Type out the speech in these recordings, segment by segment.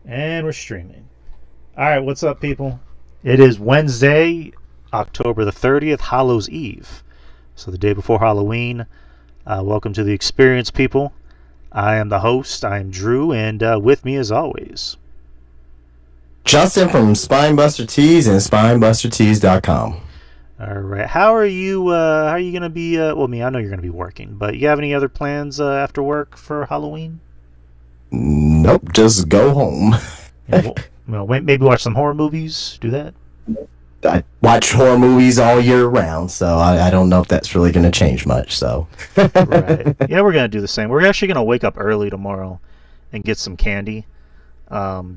And we're streaming. All right, what's up, people? It is Wednesday, October the 30th, Hallows Eve. So the day before Halloween. Welcome to the experience, people. I am the host. I am Drew, and with me, as always, Justin from Spinebuster Tees and spinebustertees.com. all right. How are you gonna be? Well, I know you're gonna be working, but you have any other plans after work for Halloween? Nope, just go home. Maybe watch some horror movies. Do that. I watch horror movies all year round, so I don't know if that's really going to change much. So, Right. Yeah, we're gonna do the same. We're actually gonna wake up early tomorrow and get some candy,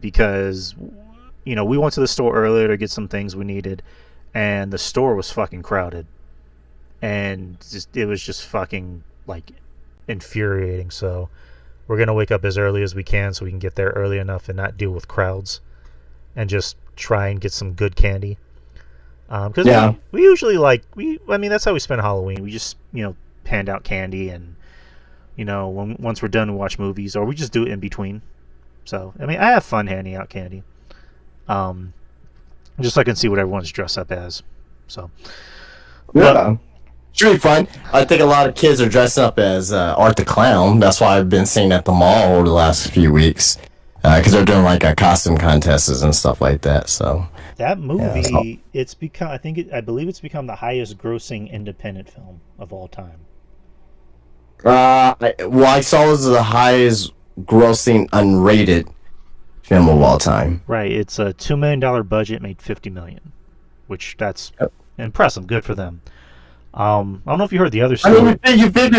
because we went to the store earlier to get some things we needed, and the store was fucking crowded, and it was just fucking like infuriating. So we're gonna wake up as early as we can so we can get there early enough and not deal with crowds, and just try and get some good candy. Because yeah, we usually that's how we spend Halloween. We just hand out candy, and once we're done we watch movies, or we just do it in between. So I have fun handing out candy, um, just so I can see what everyone's dressed up as. So, but yeah, it's really fun. I think a lot of kids are dressing up as Art the Clown. That's why I've been seeing at the mall over the last few weeks because they're doing like costume contests and stuff like that. So, that yeah, so, movie, it's become I believe it's become the highest grossing independent film of all time. I saw this as the highest grossing unrated film of all time. Right, it's a $2 million budget, made 50 million, which that's impressive. Good for them. I don't know if you heard the other I mean, story.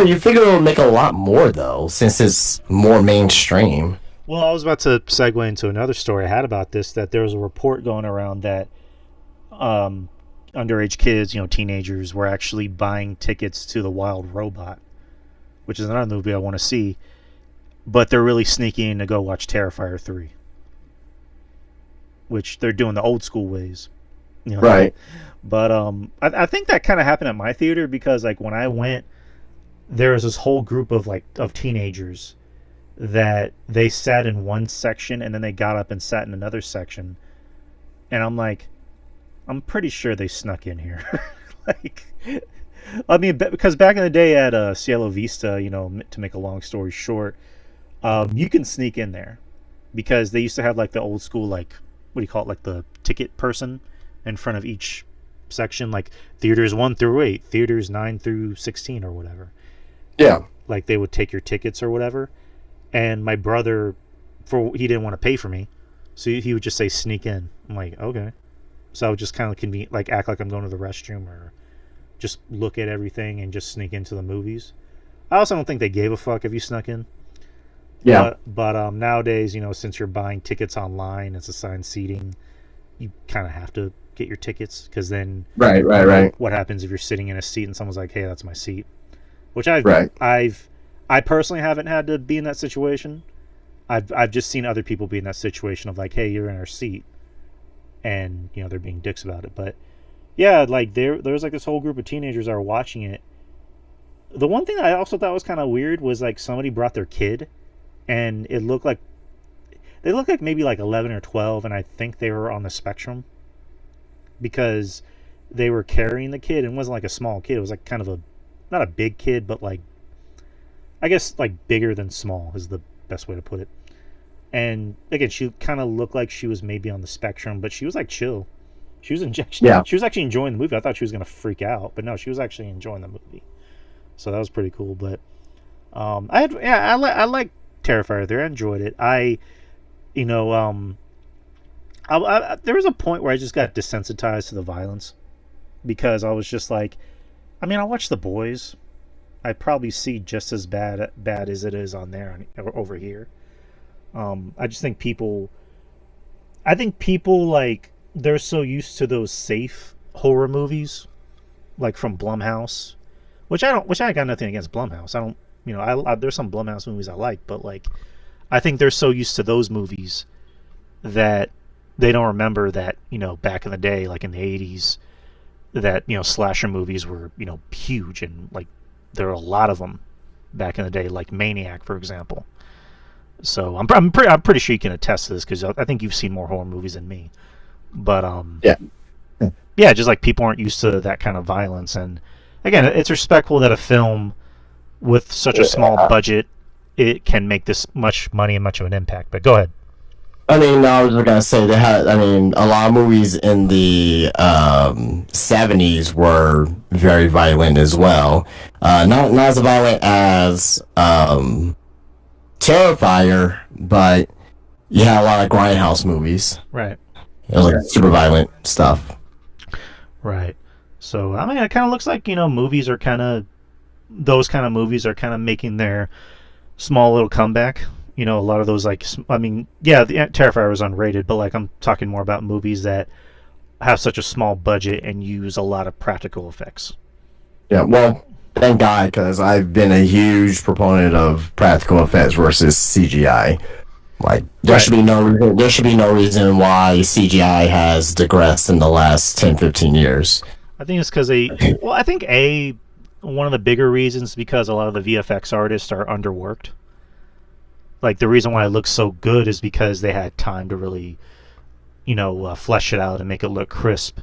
you figure it'll make a lot more though, since it's more mainstream. Well, I was about to segue into another story I had about this. That there was a report going around that um, underage kids, teenagers, were actually buying tickets to The Wild Robot, which is another movie I want to see. But they're really sneaking in to go watch Terrifier 3, which they're doing the old school ways. Right. But I think that kind of happened at my theater because like when I went, there was this whole group of teenagers that they sat in one section and then they got up and sat in another section, and I'm like, I'm pretty sure they snuck in here. Like, I mean, because back in the day at Cielo Vista, to make a long story short, you can sneak in there because they used to have like the old school, like, what do you call it, like the ticket person in front of each section, like theaters 1 through 8, theaters 9 through 16, or whatever. Yeah. Like they would take your tickets or whatever. And my brother, he didn't want to pay for me, so he would just say sneak in. I'm like, okay. So I would just kind of like act like I'm going to the restroom, or just look at everything and just sneak into the movies. I also don't think they gave a fuck if you snuck in. Yeah. But nowadays, since you're buying tickets online, it's assigned seating, you kind of have to get your tickets, because then Right. what happens if you're sitting in a seat and someone's like, hey, that's my seat? Which Right. I personally haven't had to be in that situation. I've just seen other people be in that situation of like, hey, you're in our seat, and they're being dicks about it. But yeah, like there's like this whole group of teenagers that are watching it. The one thing I also thought was kind of weird was like somebody brought their kid, and it looked like they looked like maybe like 11 or 12, and I think they were on the spectrum, because they were carrying the kid, and it wasn't like a small kid. It was like kind of not a big kid, but like, I guess like bigger than small is the best way to put it. And again, she kind of looked like she was maybe on the spectrum, but she was like chill. She was Yeah. she was actually enjoying the movie. I thought she was gonna freak out, but no, she was actually enjoying the movie. So that was pretty cool. But I like Terrifier there. I enjoyed it. You know there was a point where I just got desensitized to the violence, because I was just like, I watch The Boys. I probably see just as bad as it is on there over here. I just think people like, they're so used to those safe horror movies, like from Blumhouse, which I got nothing against Blumhouse. I don't, there's some Blumhouse movies I like, but like, I think they're so used to those movies that they don't remember that, back in the day, like in the 80s, that, slasher movies were, huge, and like there were a lot of them back in the day, like Maniac, for example. So I'm pretty sure you can attest to this because I think you've seen more horror movies than me. But Yeah. yeah, just like people aren't used to that kind of violence, and again, it's respectful that a film with such a small budget it can make this much money and much of an impact. But go ahead. I mean, no, I was just gonna say they had. I mean, a lot of movies in the '70s were very violent as well. Not as violent as Terrifier, but you had a lot of grindhouse movies. Right. It was like super violent stuff. Right. So I mean, it kind of looks like movies are kind of those kind of movies are kind of making their small little comeback. A lot of those I mean, yeah, the Terrifier was unrated, but like I'm talking more about movies that have such a small budget and use a lot of practical effects. Yeah, well, thank God, because I've been a huge proponent of practical effects versus CGI. Like there should be no reason why CGI has digressed in the last 10, 15 years. I think it's because I think one of the bigger reasons is because a lot of the VFX artists are underworked. Like the reason why it looks so good is because they had time to really, flesh it out and make it look crisp.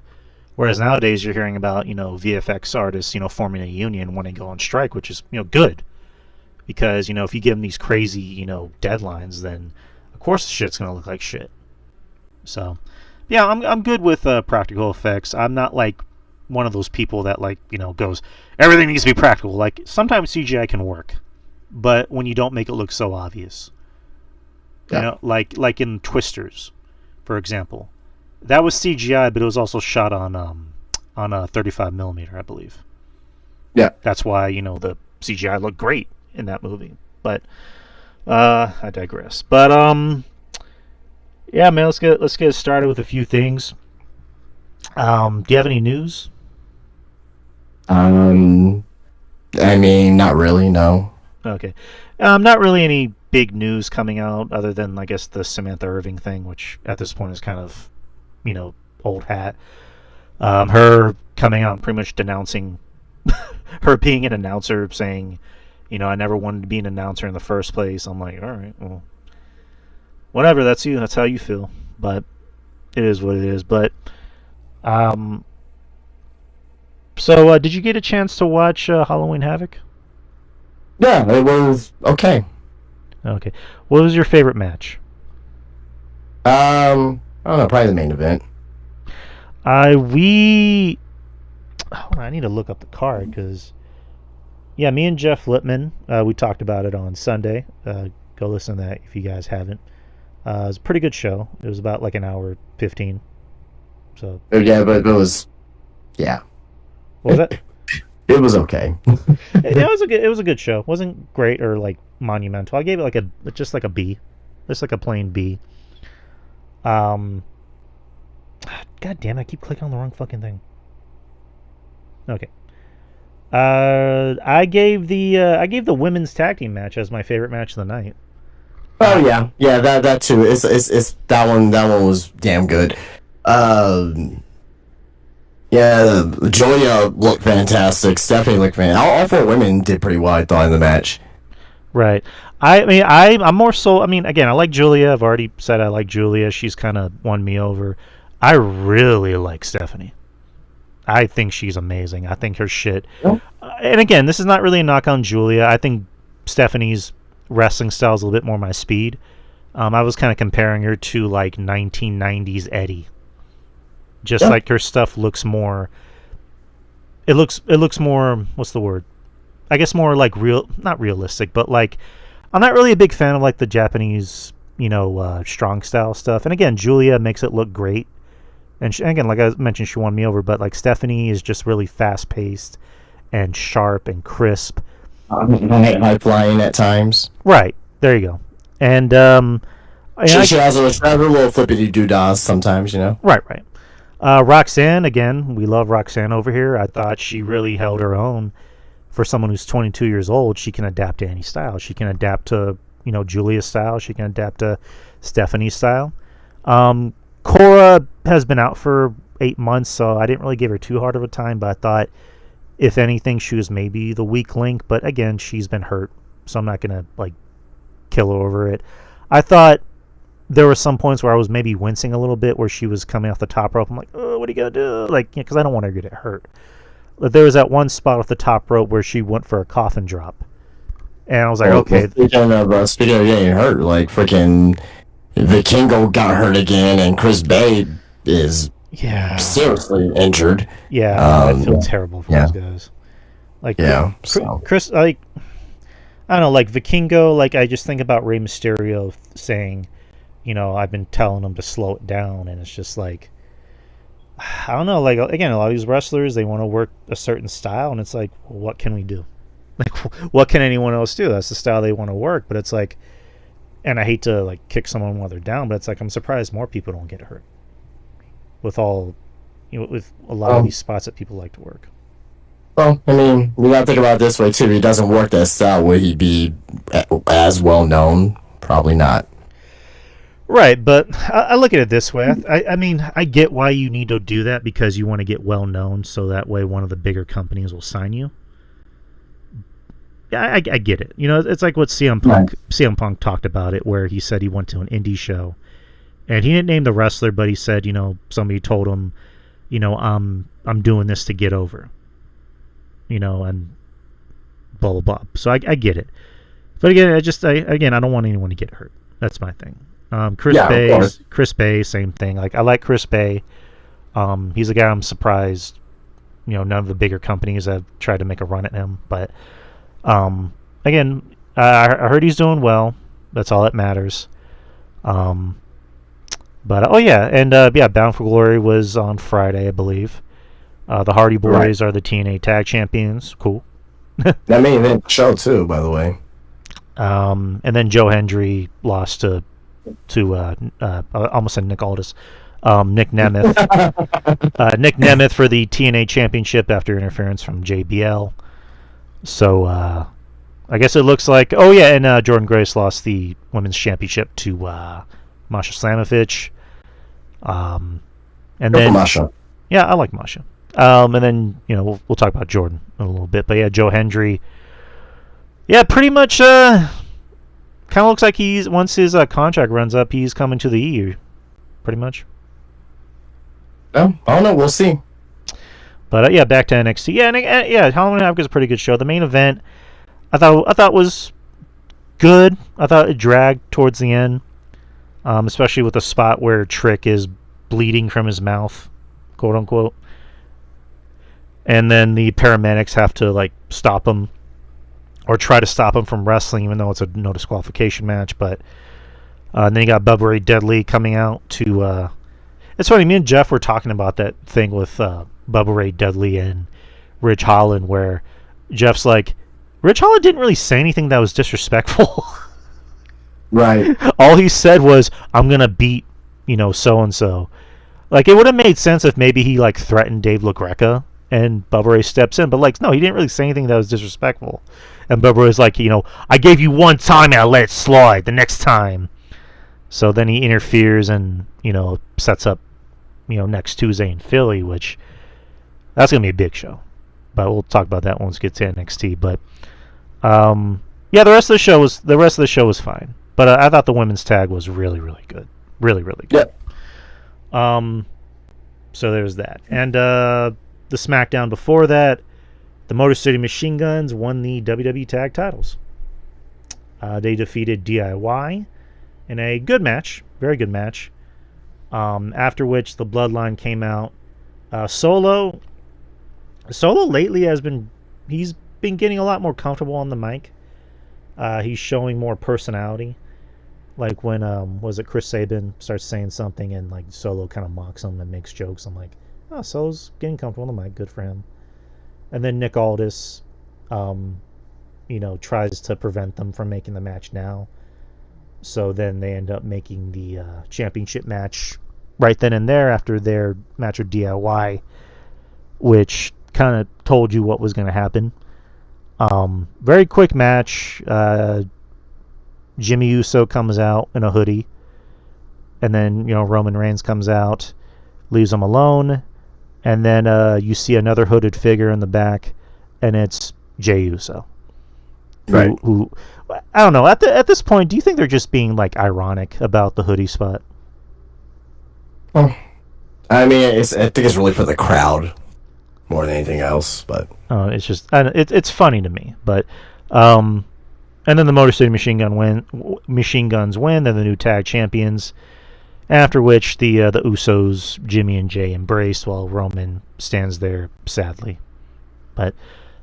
Whereas nowadays you're hearing about VFX artists forming a union when they go on strike, which is good, because if you give them these crazy deadlines, then of course the shit's gonna look like shit. So yeah, I'm good with practical effects. I'm not like one of those people that goes everything needs to be practical. Like sometimes CGI can work, but when you don't make it look so obvious, like in Twisters, for example, that was CGI, but it was also shot on a 35 millimeter, I believe. Yeah, that's why the CGI looked great in that movie. But I digress. But yeah, man, let's get started with a few things. Do you have any news? I mean, not really, no. Okay. Not really any big news coming out other than, I guess, the Samantha Irving thing, which at this point is kind of, old hat. Her coming out and pretty much denouncing her being an announcer, saying, I never wanted to be an announcer in the first place. I'm like, all right, well, whatever, that's you. That's how you feel. But it is what it is. But, so did you get a chance to watch Halloween Havoc? Yeah, it was okay. Okay. What was your favorite match? I don't know, probably the main event. Hold on, I need to look up the card because, yeah, me and Jeff Lippman, we talked about it on Sunday. Go listen to that if you guys haven't. It was a pretty good show. It was about like an hour 15. So yeah, but it was, yeah. What was that? It was okay. It was a good show. It wasn't great or like monumental. I gave it just like a B, just like a plain B. God damn! I keep clicking on the wrong fucking thing. Okay. I gave the women's tag team match as my favorite match of the night. Oh yeah, that too. It's that one was damn good. Yeah, Julia looked fantastic. Stephanie looked fantastic. All four women did pretty well, I thought, in the match. Right. I mean, I'm more so. I mean, again, I like Julia. I've already said I like Julia. She's kind of won me over. I really like Stephanie. I think she's amazing. I think her shit. Yep. And again, this is not really a knock on Julia. I think Stephanie's wrestling style is a little bit more my speed. I was kind of comparing her to like 1990s Eddie. Just like her stuff looks more. It looks more. What's the word? I guess more like not realistic, but like I'm not really a big fan of like the Japanese, strong style stuff. And again, Julia makes it look great. And again, like I mentioned, she won me over. But like Stephanie is just really fast paced and sharp and crisp. High flying at times. Right, there you go. And she has a little flippity doodah sometimes, Right. Roxanne, again, we love Roxanne over here. I thought she really held her own. For someone who's 22 years old, she can adapt to any style. She can adapt to, Julia's style. She can adapt to Stephanie's style. Cora has been out for 8 months, so I didn't really give her too hard of a time, but I thought, if anything, she was maybe the weak link. But again, she's been hurt, so I'm not going to, kill her over it. I thought there were some points where I was maybe wincing a little bit where she was coming off the top rope. I'm like, oh, what are you gonna do? Like, because I don't want her to get hurt. But there was that one spot off the top rope where she went for a coffin drop, and I was like, okay. Speaking of getting hurt, like freaking Vikingo got hurt again, and Chris Bay is seriously injured. Yeah, I feel terrible for those guys. Like, Chris, like, I don't know, like Vikingo. Like, I just think about Rey Mysterio saying, I've been telling him to slow it down, and it's just like, I don't know. Like, again, a lot of these wrestlers, they want to work a certain style, and it's like, well, what can we do? Like, what can anyone else do? That's the style they want to work. But it's like, and I hate to like kick someone while they're down, but it's like I'm surprised more people don't get hurt with all, with a lot of these spots that people like to work. Well, I mean, you gotta think about it this way too. If he doesn't work that style, would he be as well known? Probably not. Right, but I look at it this way. I mean, I get why you need to do that because you want to get well known, so that way one of the bigger companies will sign you. Yeah, I get it. It's like what CM Punk talked about it, where he said he went to an indie show, and he didn't name the wrestler, but he said, somebody told him, I'm doing this to get over, and blah blah blah. So I get it, but again, I don't want anyone to get hurt. That's my thing. Chris Bay, same thing. Like, I like Chris Bay. He's a guy I'm surprised, none of the bigger companies have tried to make a run at him. But again, I heard he's doing well. That's all that matters. But Bound for Glory was on Friday, I believe. The Hardy Boys are the TNA Tag Champions. Cool. That main event show too, by the way. And then Joe Hendry lost to I almost said Nick Aldis, Nick Nemeth. Nick Nemeth for the TNA Championship after interference from JBL. So I guess it looks like and Jordan Grace lost the Women's Championship to Masha Slamovich. And then Masha. Yeah, I like Masha. And then we'll talk about Jordan in a little bit, but yeah, Joe Hendry. Yeah, pretty much. Kind of looks like once his contract runs up, he's coming to the EU, pretty much. I don't know. We'll see. But back to NXT. Yeah, Halloween Havoc is a pretty good show. The main event, I thought was good. I thought it dragged towards the end, especially with the spot where Trick is bleeding from his mouth, quote unquote, and then the paramedics have to like stop him. Or try to stop him from wrestling, even though it's a no disqualification match. But then you got Bubba Ray Dudley coming out to. It's funny. Me and Jeff were talking about that thing with Bubba Ray Dudley and Ridge Holland, where Jeff's like, Ridge Holland didn't really say anything that was disrespectful. Right. All he said was, "I'm gonna beat so and so." Like, it would have made sense if maybe he like threatened Dave LaGreca and Bubba Ray steps in, but like, no, he didn't really say anything that was disrespectful. And Bubba Ray's like, I gave you one time and I let it slide the next time. So then he interferes and, sets up, next Tuesday in Philly, which that's going to be a big show. But we'll talk about that once we get to NXT. But, the rest of the show was fine. But I thought the women's tag was really, really good. Really, really good. Yeah. So there's that. And the SmackDown before that, the Motor City Machine Guns won the WWE Tag Titles. They defeated DIY in a good match, very good match. After which the Bloodline came out. Solo lately he's been getting a lot more comfortable on the mic. He's showing more personality. Like when was it Chris Sabin starts saying something and like Solo kind of mocks him and makes jokes. I'm like, oh, Solo's getting comfortable on the mic. Good for him. And then Nick Aldis, tries to prevent them from making the match now. So then they end up making the championship match right then and there after their match with DIY, which kind of told you what was going to happen. Very quick match. Jimmy Uso comes out in a hoodie. And then, Roman Reigns comes out, leaves him alone. And then you see another hooded figure in the back, and it's Jey Uso. Right. Who I don't know. At this point, do you think they're just being like ironic about the hoodie spot? Well, I mean, I think it's really for the crowd more than anything else. But It's just it's funny to me. But and then the Motor City Machine Guns win. They're the new tag champions. After which the Usos, Jimmy and Jay, embrace while Roman stands there sadly. But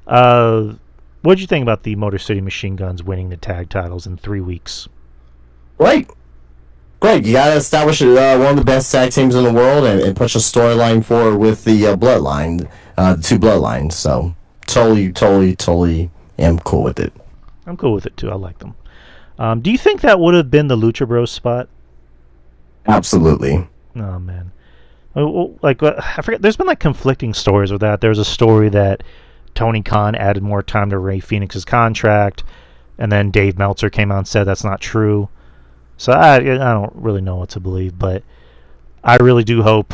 what did you think about the Motor City Machine Guns winning the tag titles in 3 weeks? great, great. You gotta establish one of the best tag teams in the world and push a storyline forward with the bloodline, the two bloodlines. So totally am cool with it. I'm cool with it too. I like them. Do you think that would have been the Lucha Bros spot? Absolutely. Oh man, I forget. There's been like conflicting stories with that. There's a story that Tony Khan added more time to Rey Fenix's contract, and then Dave Meltzer came out and said that's not true. So I don't really know what to believe, but I really do hope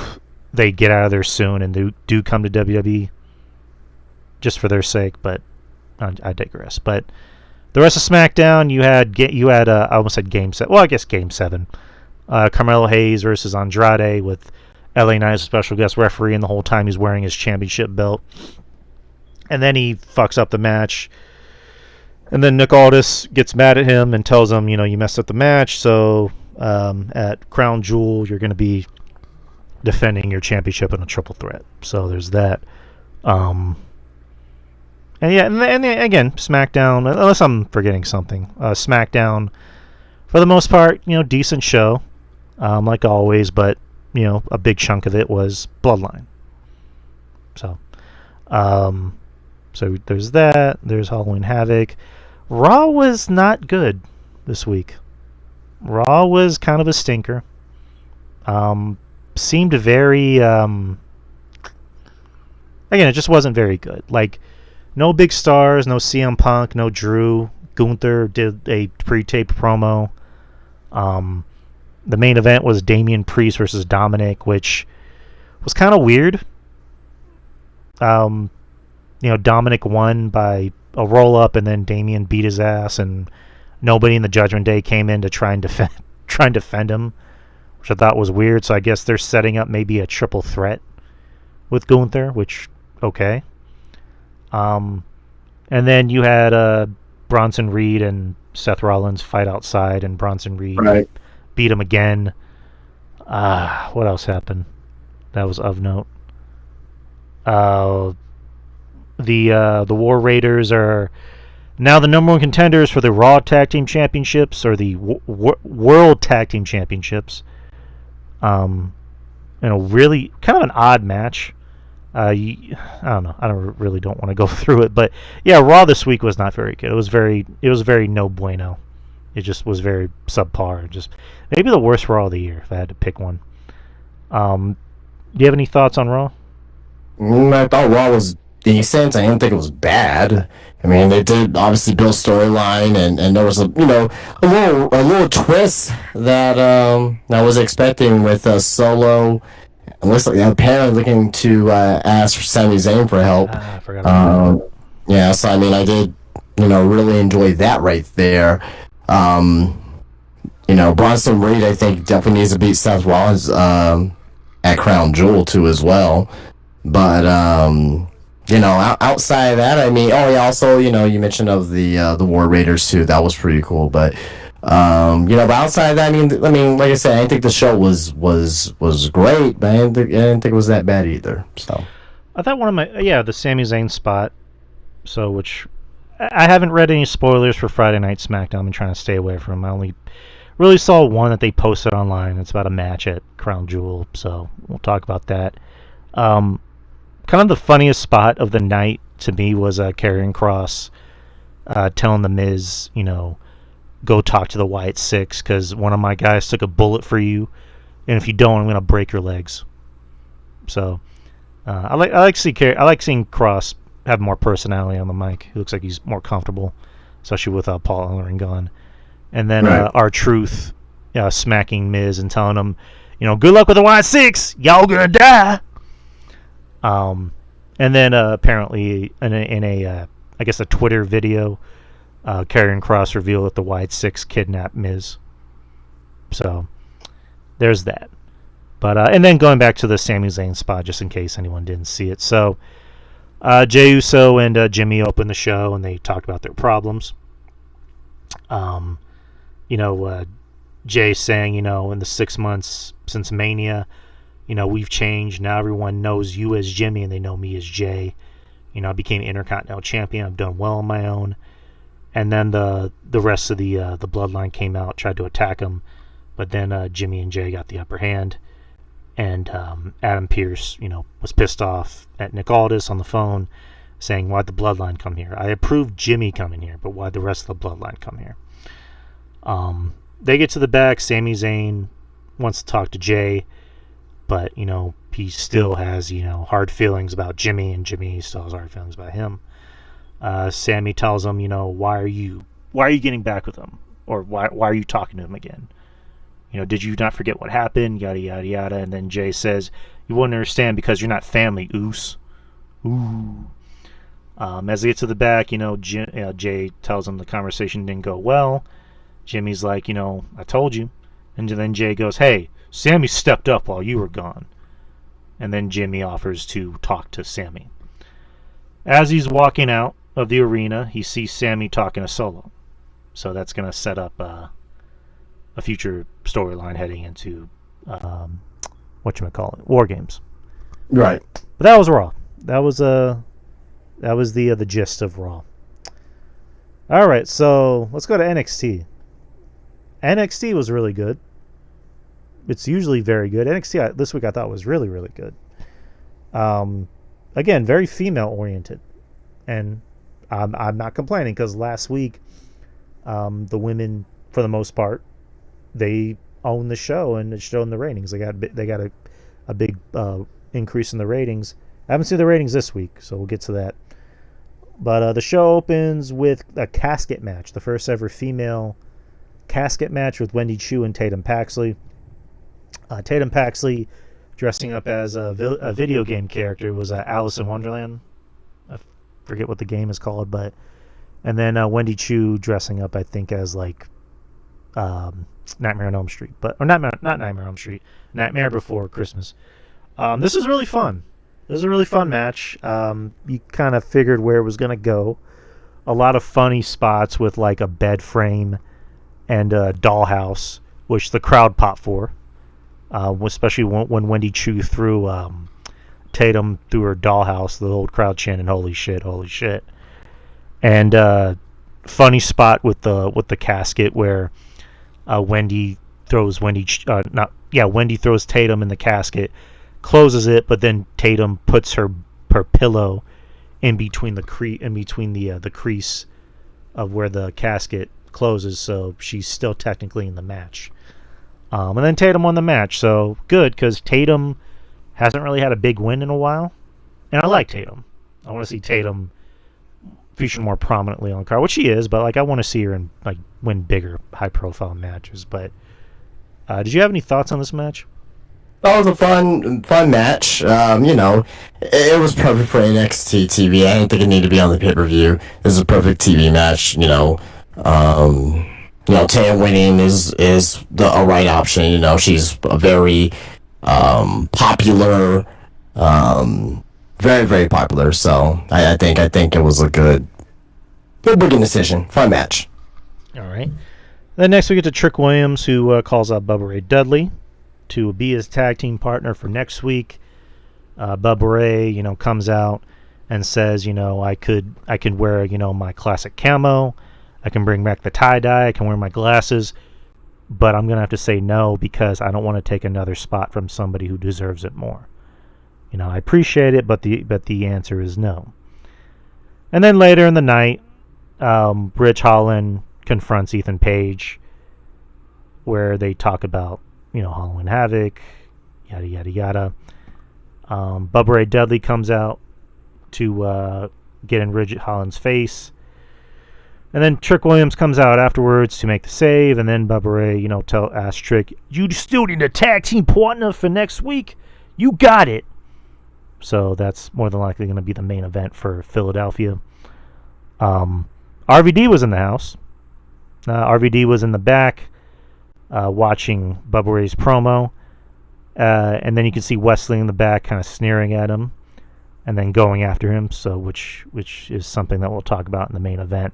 they get out of there soon and do come to WWE just for their sake. But I digress. But the rest of SmackDown, you had I almost said Game 7. Well, I guess Game 7. Carmelo Hayes versus Andrade with LA Knight as a special guest referee, and the whole time he's wearing his championship belt. And then he fucks up the match. And then Nick Aldis gets mad at him and tells him, you messed up the match, so at Crown Jewel, you're going to be defending your championship in a triple threat. So there's that. And again, SmackDown, unless I'm forgetting something, SmackDown, for the most part, decent show, like always, but, a big chunk of it was Bloodline. So there's that. There's Halloween Havoc. Raw was not good this week. Raw was kind of a stinker. Seemed very... again, it just wasn't very good. Like, no big stars, no CM Punk, no Drew. Gunther did a pre-taped promo. The main event was Damian Priest versus Dominic, which was kind of weird. Dominic won by a roll-up, and then Damian beat his ass, and nobody in the Judgment Day came in to try and defend him, which I thought was weird. So I guess they're setting up maybe a triple threat with Gunther, which, okay. And then you had Bronson Reed and Seth Rollins fight outside, and Bronson Reed beat him again. What else happened? That was of note. The War Raiders are now the number one contenders for the Raw Tag Team Championships, or the World Tag Team Championships. Really kind of an odd match. I don't know. Really don't want to go through it, but yeah, Raw this week was not very good. It was very no bueno. It just was very subpar. Just maybe the worst Raw of the year if I had to pick one. Do you have any thoughts on Raw? I thought Raw was decent. I didn't think it was bad. I mean, they did obviously build storyline, and there was a little twist that I was expecting with Solo. Apparently looking to ask Sami Zayn for help. I forgot about that. Yeah, so I mean, I did really enjoy that right there. Bronson Reed, I think, definitely needs to beat Seth Rollins at Crown Jewel too as well. But outside of that, I mean, also you mentioned of the War Raiders too. That was pretty cool. But but outside of that, I mean, like I said, I didn't think the show was great, but I didn't think it was that bad either. So I thought the Sami Zayn spot. So which I haven't read any spoilers for Friday Night SmackDown. I'm trying to stay away from them. I only really saw one that they posted online. It's about a match at Crown Jewel, so we'll talk about that. Kind of the funniest spot of the night to me was Karrion Kross telling The Miz, go talk to the Wyatt Six, because one of my guys took a bullet for you, and if you don't, I'm going to break your legs. So I like seeing Kross have more personality on the mic. He looks like he's more comfortable, especially with Paul Ellering gone. And then R-Truth smacking Miz and telling him, good luck with the Wyatt Six, y'all gonna die. And then apparently in a I guess a Twitter video, Karrion Kross revealed that the Wyatt Six kidnapped Miz. So there's that. But and then going back to the Sami Zayn spot, just in case anyone didn't see it. So Jey Uso and Jimmy opened the show, and they talked about their problems. Jay saying, in the 6 months since Mania, we've changed. Now everyone knows you as Jimmy, and they know me as Jay. I became Intercontinental Champion. I've done well on my own. And then the rest of the Bloodline came out, tried to attack him, but then Jimmy and Jay got the upper hand. And Adam Pearce, was pissed off at Nick Aldis on the phone, saying, "Why'd the Bloodline come here? I approved Jimmy coming here, but why'd the rest of the Bloodline come here?" They get to the back. Sami Zayn wants to talk to Jay, but he still has hard feelings about Jimmy, and Jimmy still has hard feelings about him. Sammy tells him, why are you getting back with him, or why are you talking to him again? Did you not forget what happened? Yada yada yada. And then Jay says, "You wouldn't understand because you're not family, oos." Ooh. As they get to the back, Jay tells him the conversation didn't go well. Jimmy's like, I told you. And then Jay goes, "Hey, Sammy stepped up while you were gone." And then Jimmy offers to talk to Sammy. As he's walking out of the arena, he sees Sammy talking to Solo. So that's going to set up a future storyline heading into, War Games. Right. But that was Raw. That was the gist of Raw. All right, so let's go to NXT. NXT was really good. It's usually very good. NXT this week I thought was really, really good. Again, very female oriented, and I'm not complaining because last week the women, for the most part, they owned the show and it showed in the ratings. They got a big increase in the ratings. I haven't seen the ratings this week, so we'll get to that. But the show opens with a casket match, the first ever female casket match with Wendy Chu and Tatum Paxley. Tatum Paxley dressing up as a video game character was Alice in Wonderland. I forget what the game is called, and then Wendy Chu dressing up, I think, as Nightmare on Elm Street, not Nightmare on Elm Street, Nightmare Before Christmas. This is really fun. This is a really fun match. You kind of figured where it was going to go. A lot of funny spots with a bed frame and a dollhouse, which the crowd popped for. Especially when Wendy Chu threw Tatum through her dollhouse, the old crowd chanting "Holy shit, holy shit!" And funny spot with the casket where Wendy throws throws Tatum in the casket, closes it, but then Tatum puts her pillow in between the crease of where the casket closes, so she's still technically in the match. And then Tatum won the match, so good, because Tatum hasn't really had a big win in a while, and I like Tatum. I want to see Tatum featured more prominently on the card, which she is, but I want to see her win bigger, high-profile matches. But did you have any thoughts on this match? That was a fun match. It was perfect for NXT TV. I didn't think it needed to be on the pay-per-view. This is a perfect TV match. Taya winning is a right option. She's a very popular, very, very popular. So I think it was a good booking decision. Fun match. All right. Then next we get to Trick Williams, who calls out Bubba Ray Dudley to be his tag team partner for next week. Bubba Ray, comes out and says, I could wear, my classic camo. I can bring back the tie-dye. I can wear my glasses. But I'm going to have to say no because I don't want to take another spot from somebody who deserves it more. I appreciate it, but the answer is no. And then later in the night, Ridge Holland confronts Ethan Page, where they talk about, Halloween Havoc, yada, yada, yada. Bubba Ray Dudley comes out to get in Ridge Holland's face. And then Trick Williams comes out afterwards to make the save, and then Bubba Ray, asks Trick, "You still need a tag team partner for next week? You got it." So that's more than likely going to be the main event for Philadelphia. RVD was in the house. RVD was in the back watching Bubba Ray's promo. And then you can see Wesley in the back kind of sneering at him and then going after him, so which is something that we'll talk about in the main event.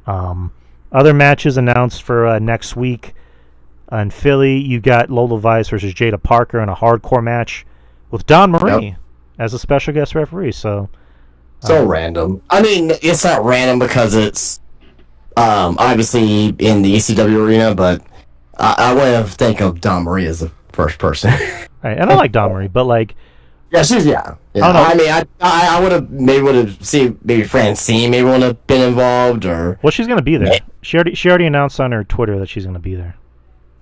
Other matches announced for next week. In Philly, you got Lola Vice versus Jada Parker in a hardcore match with Don Marie as a special guest referee. So random. I mean, it's not random because it's obviously in the ECW arena, but I would think of Don Marie as the first person. Right, and I like Don Marie, but like, yeah. I mean, I would have seen maybe Francine maybe would have been involved, or well, she's gonna be there. She already announced on her Twitter that she's gonna be there.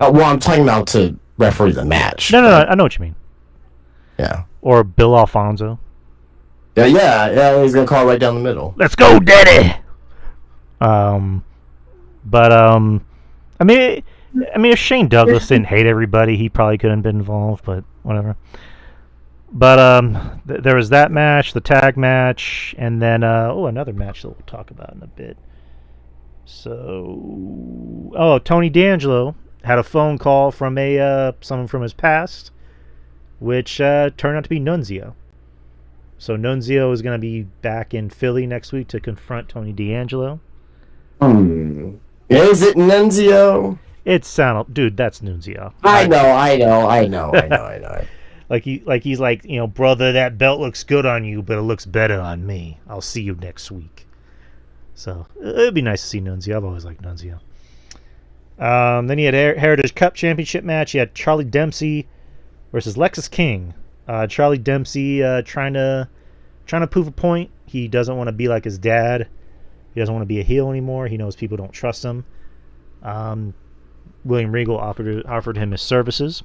Well, I'm talking about to referee the match. No, I know what you mean. Yeah. Or Bill Alfonso. Yeah, he's gonna call right down the middle. Let's go, Daddy. I mean, if Shane Douglas didn't hate everybody, he probably couldn't have been involved, but whatever. But there was that match, the tag match, and then another match that we'll talk about in a bit. So, Tony D'Angelo had a phone call from someone from his past, which turned out to be Nunzio. So Nunzio is going to be back in Philly next week to confront Tony D'Angelo. Is it Nunzio? Dude, that's Nunzio. I know. He's like, brother, that belt looks good on you, but it looks better on me. I'll see you next week. So it'd be nice to see Nunzio. I've always liked Nunzio. Then he had Heritage Cup Championship match. He had Charlie Dempsey versus Lexus King. Charlie Dempsey trying to prove a point. He doesn't want to be like his dad. He doesn't want to be a heel anymore. He knows people don't trust him. William Regal offered him his services.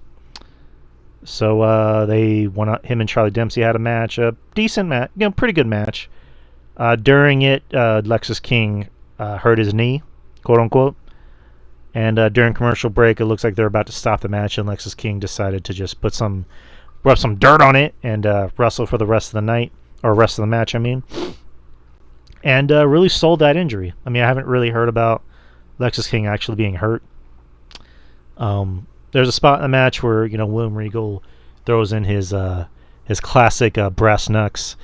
So him and Charlie Dempsey had a match, a decent match, pretty good match. During it, Lexus King hurt his knee, quote unquote. And during commercial break, it looks like they're about to stop the match, and Lexus King decided to just rub some dirt on it and wrestle for the rest of the night, or rest of the match, I mean. And really sold that injury. I mean, I haven't really heard about Lexus King actually being hurt. There's a spot in the match where William Regal throws in his classic brass knucks.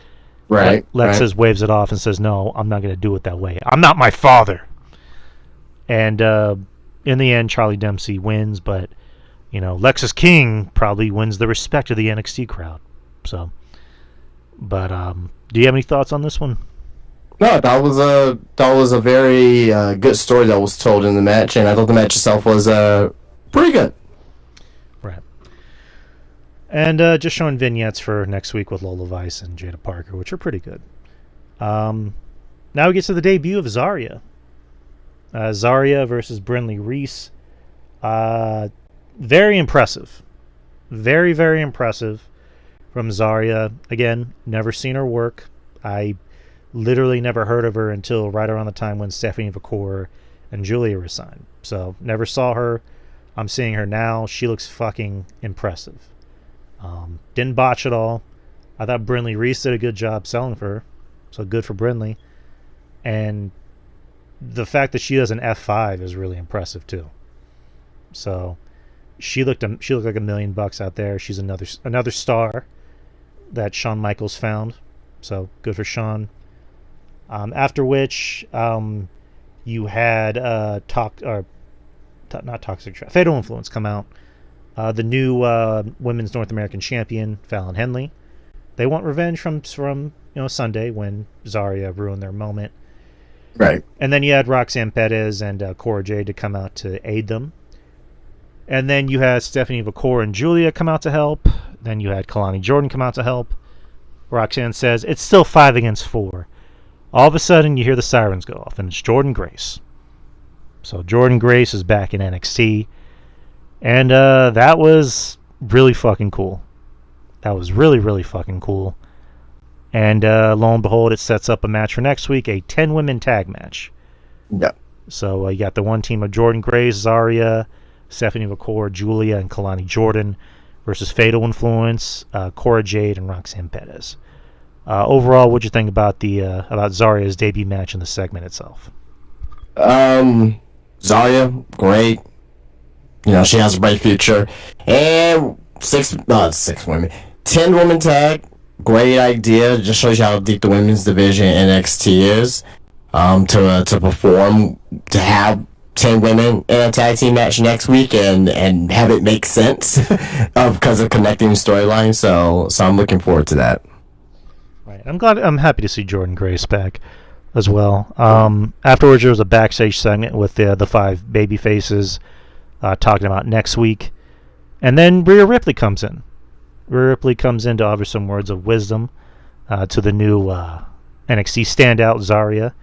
Right. Lexus waves it off and says, "No, I'm not going to do it that way. I'm not my father." And in the end, Charlie Dempsey wins, but Lexus King probably wins the respect of the NXT crowd. So, but do you have any thoughts on this one? No, that was a very good story that was told in the match, and I thought the match itself was pretty good. Right. And just showing vignettes for next week with Lola Vice and Jada Parker, which are pretty good. Now we get to the debut of Zarya. Zarya versus Brynlee Reese. Very impressive. Very, very impressive from Zarya. Again, never seen her work. I literally never heard of her until right around the time when Stephanie Vacour and Julia were signed. So, never saw her. I'm seeing her now. She looks fucking impressive. Didn't botch at all. I thought Brynlee Reese did a good job selling for her. So, good for Brynlee. And the fact that she does an F5 is really impressive too. So she looked like $1 million out there. She's another star that Shawn Michaels found. So good for Shawn. After which you had not Toxic Fatal Influence come out. The new Women's North American Champion Fallon Henley. They want revenge from Sunday when Zarya ruined their moment. Right. And then you had Roxanne Perez and Cora Jade to come out to aid them. And then you had Stephanie Vacour and Julia come out to help. Then you had Kalani Jordan come out to help. Roxanne says, it's still 5 against 4. All of a sudden, you hear the sirens go off, and it's Jordynne Grace. So Jordynne Grace is back in NXT. And that was really fucking cool. That was really, really fucking cool. And lo and behold, it sets up a match for next week, a 10-women tag match. Yep. So you got the one team of Jordynne Grace, Zarya, Stephanie Vacour, Julia, and Kalani Jordan versus Fatal Influence, Cora Jade, and Roxanne Perez. Overall, what'd you think about Zarya's debut match in the segment itself? Zarya, great. She has a bright future. And six women. 10 women tag, great idea. Just shows you how deep the women's division in NXT is. To perform, to have 10 women in a tag team match next week and have it make sense because of connecting storylines. So I'm looking forward to that. Right. I'm happy to see Jordan Grace back as well. Afterwards, there was a backstage segment with the 5 baby faces talking about next week. And then Rhea Ripley comes in. Rhea Ripley comes in to offer some words of wisdom to the new NXT standout, Zarya,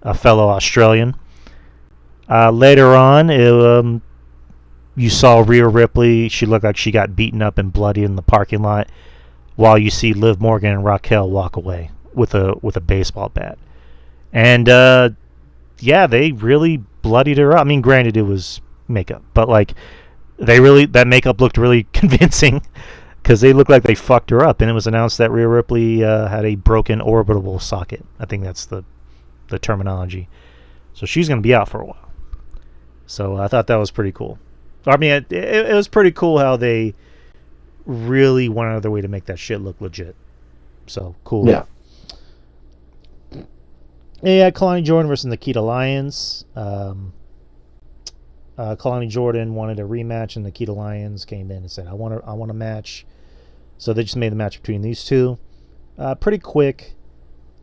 a fellow Australian. Later on, you saw Rhea Ripley. She looked like she got beaten up and bloody in the parking lot, while you see Liv Morgan and Raquel walk away with a baseball bat. And they really bloodied her up. I mean, granted, it was makeup, but that makeup looked really convincing because they looked like they fucked her up. And it was announced that Rhea Ripley had a broken orbital socket. I think that's the terminology. So she's going to be out for a while. So I thought that was pretty cool. I mean, it was pretty cool how they really went out of their way to make that shit look legit. So cool. Yeah. Yeah, Kalani Jordan versus Nikita Lyons. Kalani Jordan wanted a rematch, and Nikita Lyons came in and said, "I want a match." So they just made the match between these two. Pretty quick.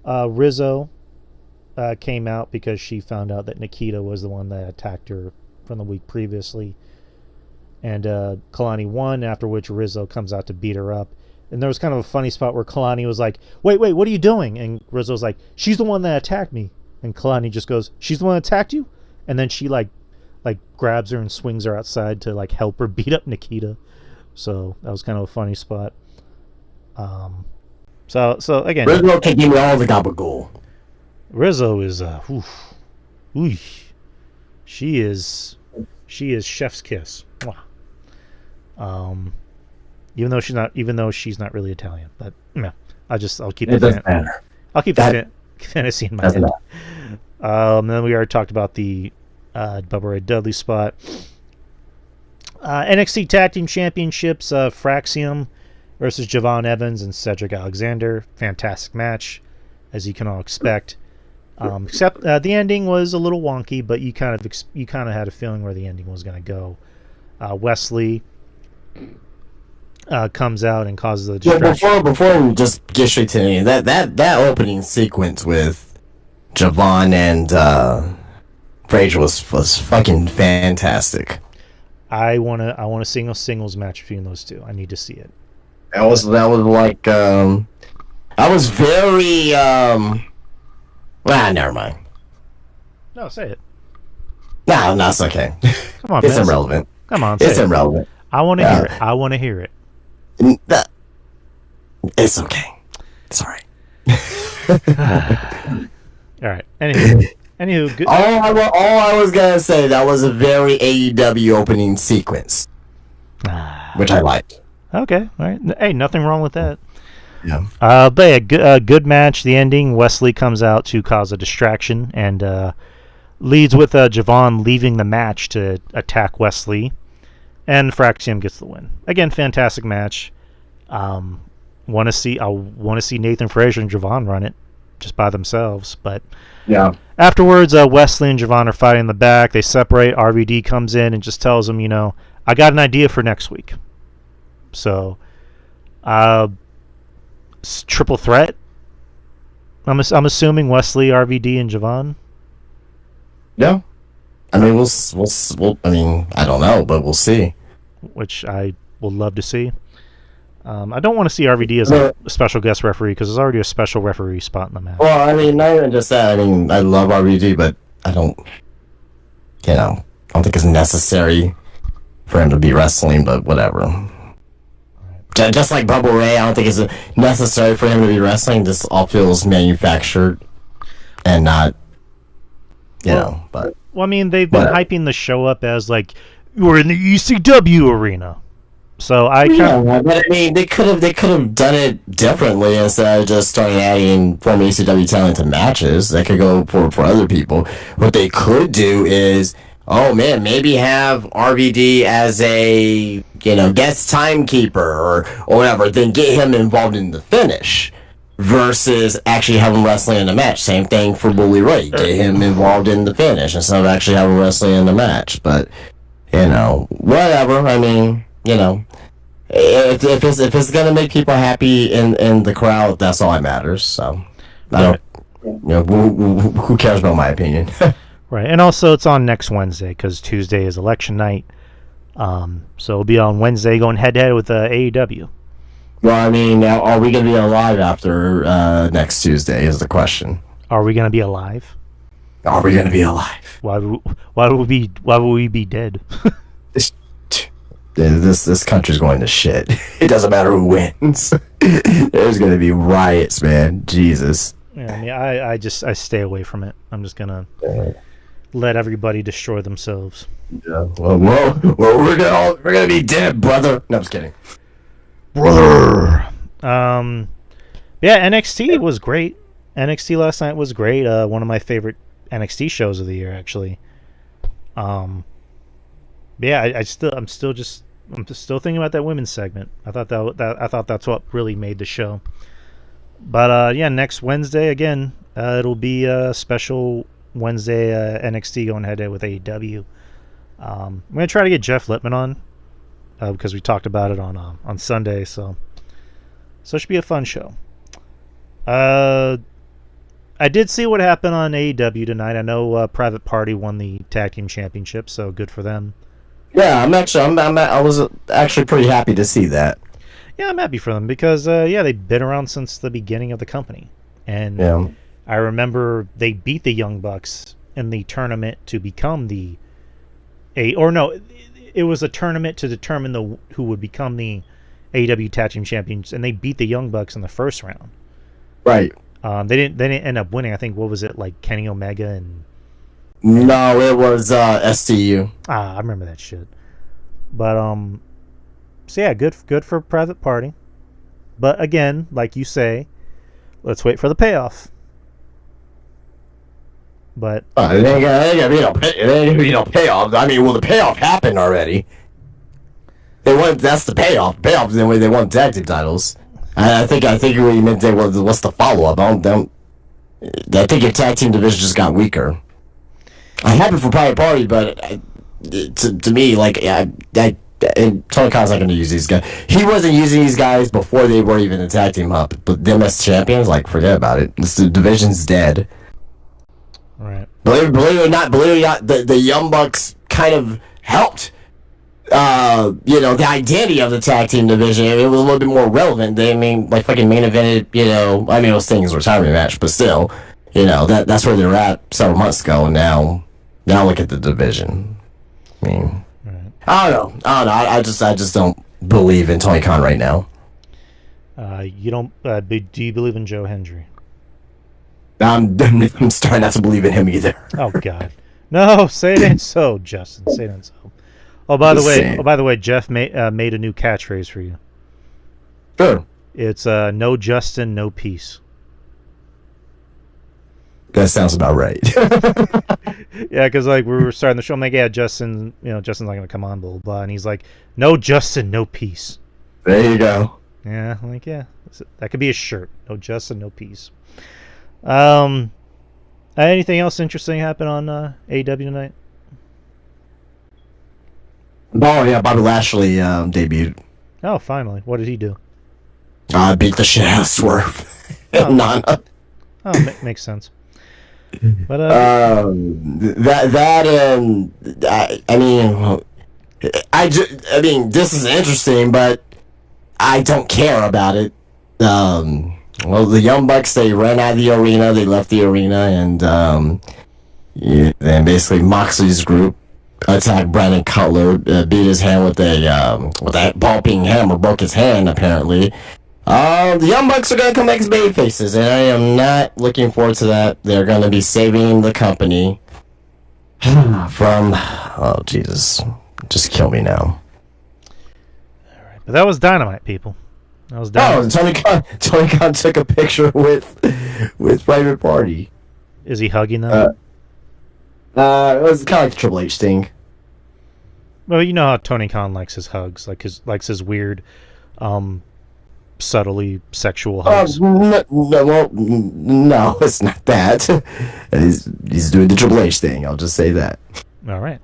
Rizzo came out because she found out that Nikita was the one that attacked her from the week previously. And Kalani won, after which Rizzo comes out to beat her up. And there was kind of a funny spot where Kalani was like, wait, what are you doing? And Rizzo's like, she's the one that attacked me. And Kalani just goes, she's the one that attacked you? And then she like grabs her and swings her outside to help her beat up Nikita. So that was kind of a funny spot. So again, Rizzo can give me all the gabagool. Rizzo is she is chef's kiss. Even though she's not really Italian, but yeah, I'll keep it doesn't matter. I'll keep the fantasy in my head. Then we already talked about the Bubba Ray Dudley spot. NXT Tag Team Championships, Fraxium versus Javon Evans and Cedric Alexander. Fantastic match, as you can all expect. Except the ending was a little wonky, but you kind of had a feeling where the ending was going to go. Wesley comes out and causes a distraction. Yeah, before we just get straight to the end, that opening sequence with Javon and Frazier was fucking fantastic. I want a singles match between those two. I need to see it. That was like I was very never mind. No, say it. No, it's okay. Come on, it's man. irrelevant. Come on, it's irrelevant. I want to hear it. I want to hear it. It's okay. It's alright. All right. Anywho, good. All I was gonna say, that was a very AEW opening sequence, which I liked. Okay, all right. Hey, nothing wrong with that. Yeah. But yeah, good match. The ending, Wesley comes out to cause a distraction and leads with Javon leaving the match to attack Wesley, and Fraxium gets the win. Again, fantastic match. I want to see Nathan Frazier and Javon run it just by themselves, but yeah. Afterwards, Wesley and Javon are fighting in the back. They separate. RVD comes in and just tells them, I got an idea for next week. So, triple threat. I'm assuming Wesley, RVD, and Javon. Yeah. I mean, we'll. I mean, I don't know, but we'll see. Which I will love to see. I don't want to see RVD as a special guest referee because there's already a special referee spot in the match. Well, I mean, not even just that. I mean, I love RVD, but I don't think it's necessary for him to be wrestling, but whatever. Right. Just like Bubba Ray, I don't think it's necessary for him to be wrestling. This all feels manufactured and not, but. Well, I mean, they've been hyping the show up as, we're in the ECW arena. So I Yeah, but I mean, they could have done it differently instead of just starting adding former ECW talent to matches. That could go for other people. What they could do is, oh man, maybe have RVD as a guest timekeeper or whatever. Then get him involved in the finish versus actually having wrestling in the match. Same thing for Bully Ray. Get him involved in the finish instead of actually having wrestling in the match. But whatever. I mean, if it's gonna make people happy in the crowd, that's all that matters. So I don't. Who cares about my opinion? Right, and also it's on next Wednesday because Tuesday is election night. So it'll be on Wednesday, going head to head with AEW. Well, I mean, now, are we gonna be alive after next Tuesday? Is the question. Are we gonna be alive? Are we gonna be alive? Why would we be dead? This country's going to shit. It doesn't matter who wins. There's gonna be riots, man. Jesus. Yeah, I mean, I stay away from it. I'm just gonna let everybody destroy themselves. Yeah. Well, we're gonna be dead, brother. No, I'm just kidding. Brother. Yeah, NXT was great. NXT last night was great. One of my favorite NXT shows of the year, actually. Yeah, I'm still thinking about that women's segment. I thought that's what really made the show. But yeah, next Wednesday again, it'll be a special Wednesday NXT going head to head with AEW. I'm gonna try to get Jeff Lippman on because we talked about it on Sunday, so it should be a fun show. I did see what happened on AEW tonight. I know Private Party won the tag team championship, so good for them. Yeah, I was actually pretty happy to see that. Yeah, I'm happy for them because they've been around since the beginning of the company, and Yeah. I remember they beat the Young Bucks in the tournament to become it was a tournament to determine who would become the AEW tag team champions, and they beat the Young Bucks in the first round. Right. They didn't end up winning. I think, what was it, like Kenny Omega and... No, it was STU. I remember that shit. But so yeah, good for Private Party. But again, like you say, let's wait for the payoff. But It ain't gonna be no payoff. I mean, well, the payoff happened already. They won. That's the payoff. Payoff is the way they won tag team titles. I think what you meant there was what's the follow up. I think your tag team division just got weaker. I'm happy for Private Party, but to me, and Tony Khan's not going to use these guys. He wasn't using these guys before they were even a tag team up. But them as champions, forget about it. The division's dead. Right. Believe it or not, the Young Bucks kind of helped. The identity of the tag team division. It was a little bit more relevant. They fucking main evented. It was Sting's retirement match, but still, that's where they're at several months ago. And now look at the division. I mean, Right. I don't know. I just don't believe in Tony Khan right now. You don't? Do you believe in Joe Hendry? I'm starting not to believe in him either. Oh God, no! Say it ain't so, Justin. Say it ain't so. Oh, by the way, Jeff made a new catchphrase for you. Sure. It's no Justin, no peace. That sounds about right. Yeah, because we were starting the show, I'm like, yeah, Justin's not going to come on, blah, blah, blah. And he's like, no Justin, no peace. There you go. Yeah, I'm like, yeah, that could be a shirt. No Justin, no peace. Anything else interesting happen on AEW tonight? Oh yeah, Bobby Lashley debuted. Oh, finally. What did he do? Beat the shit out of Swerve. Oh. Nana. Oh, makes sense. But this is interesting, but I don't care about it. Well, the Young Bucks, they ran out of the arena, they left the arena, and then basically Moxley's group attacked Brandon Cutler, beat his hand with that ball-peen hammer, broke his hand apparently. The Young Bucks are going to come back as baby faces, and I am not looking forward to that. They're going to be saving the company from... Oh, Jesus. Just kill me now. All right. But that was Dynamite, people. That was Oh, Dynamite. Tony Khan took a picture with Private Party. Is he hugging them? It was kind of like the Triple H thing. Well, you know how Tony Khan likes his hugs, likes his weird, subtly sexual hugs. No, it's not that. He's doing the Triple H thing. I'll just say that. All right,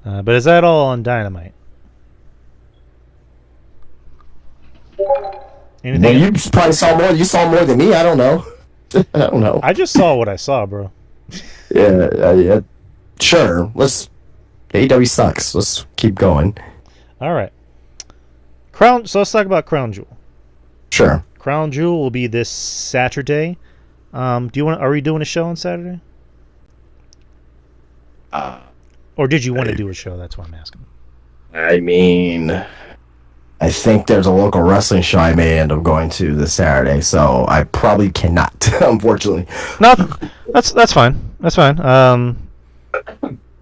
but is that all on Dynamite? Anything? Well, you probably saw more. You saw more than me. I don't know. I don't know. I just saw what I saw, bro. Yeah. Sure. AEW sucks. Let's keep going. All right. Crown. So let's talk about Crown Jewel. Sure. Crown Jewel will be this Saturday. Do you want? Are we doing a show on Saturday? Or did you want to do a show? That's what I'm asking. I mean, I think there's a local wrestling show I may end up going to this Saturday, so I probably cannot, unfortunately. No, that's fine. That's fine.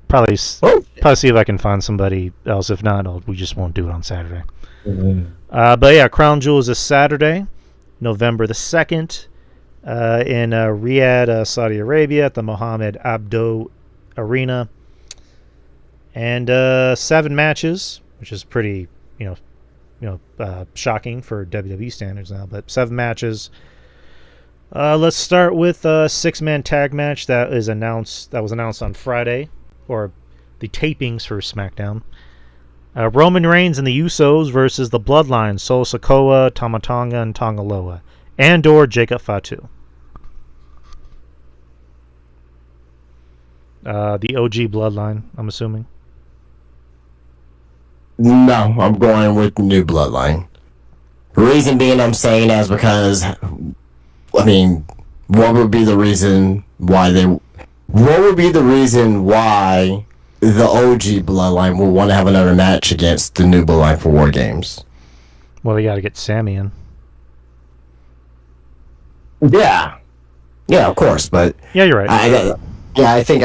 Probably see if I can find somebody else. If not, we just won't do it on Saturday. Mm-hmm. But yeah, Crown Jewel is this Saturday, November the 2nd, in Riyadh, Saudi Arabia, at the Mohammed Abdo Arena, and 7 matches, which is pretty, shocking for WWE standards now. But 7 matches. Let's start with a 6-man tag match that was announced on Friday, or the tapings for SmackDown. Roman Reigns and the Usos versus the Bloodline, Solo Sikoa, Tama Tonga, and Tonga Loa, and/or Jacob Fatu. The OG Bloodline, I'm assuming. No, I'm going with New Bloodline. Reason being I'm saying that is because, I mean, what would be the reason why the OG Bloodline will want to have another match against the New Bloodline for War Games? Well, they got to get Sammy in. Yeah, of course, but yeah, you're right. I think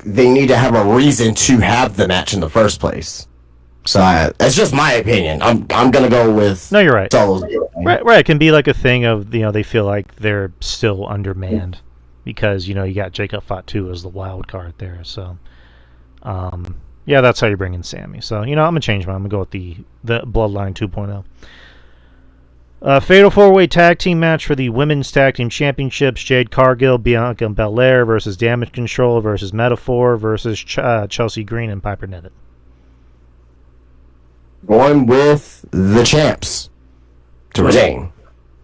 they need to have a reason to have the match in the first place. So that's just my opinion. I'm gonna go with. No, you're right. Solos. Right. It can be like a thing of they feel like they're still undermanned because you got Jacob Fatu as the wild card there. So, yeah, that's how you bring in Sammy. So I'm gonna change mine. I'm gonna go with the Bloodline 2.0. Fatal 4-way tag team match for the Women's Tag Team Championships. Jade Cargill, Bianca Belair versus Damage Control versus Metaphor versus Chelsea Green and Piper Niven. Going with the champs to retain.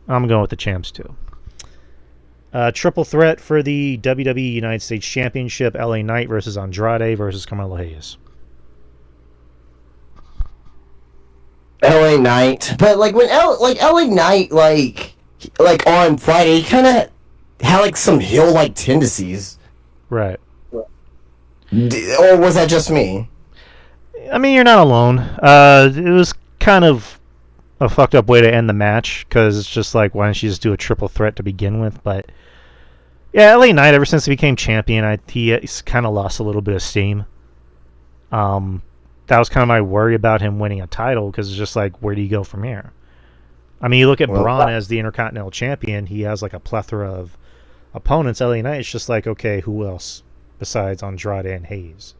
I'm going with the champs too. Triple threat for the WWE United States Championship. LA Knight versus Andrade versus Carmelo Hayes. LA Knight, but like when LA Knight like on Friday, he kind of had like some heel like tendencies. Right. Or was that just me? I mean, you're not alone. It was kind of a fucked up way to end the match because it's just like, why don't you just do a triple threat to begin with? But yeah, LA Knight, ever since he became champion, he's kind of lost a little bit of steam. That was kind of my worry about him winning a title because it's just like, where do you go from here? I mean, you look at Braun as the Intercontinental Champion, he has like a plethora of opponents. LA Knight, it's just like, okay, who else besides Andrade and Hayes?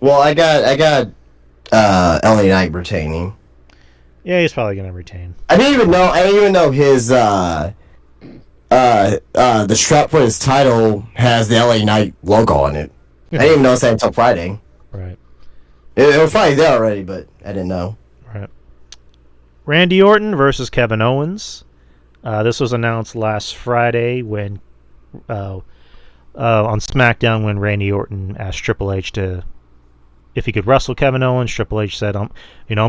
Well, I got LA Knight retaining. Yeah, he's probably gonna retain. I didn't even know his the strap for his title has the LA Knight logo on it. I didn't even notice that until Friday. Right. It was probably there already, but I didn't know. Right. Randy Orton versus Kevin Owens. This was announced last Friday when on SmackDown when Randy Orton asked Triple H if he could wrestle Kevin Owens. Triple H said, I'm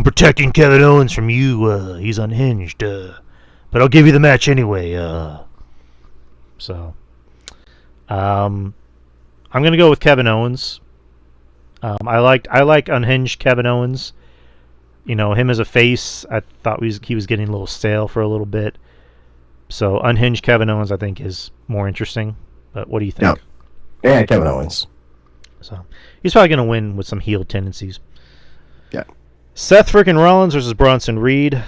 protecting Kevin Owens from you. He's unhinged. But I'll give you the match anyway. So, I'm gonna go with Kevin Owens. I like unhinged Kevin Owens. Him as a face, I thought he was getting a little stale for a little bit. So unhinged Kevin Owens, I think, is more interesting. But what do you think? Yeah, Kevin Owens. So he's probably going to win with some heel tendencies. Yeah. Seth freaking Rollins versus Bronson Reed.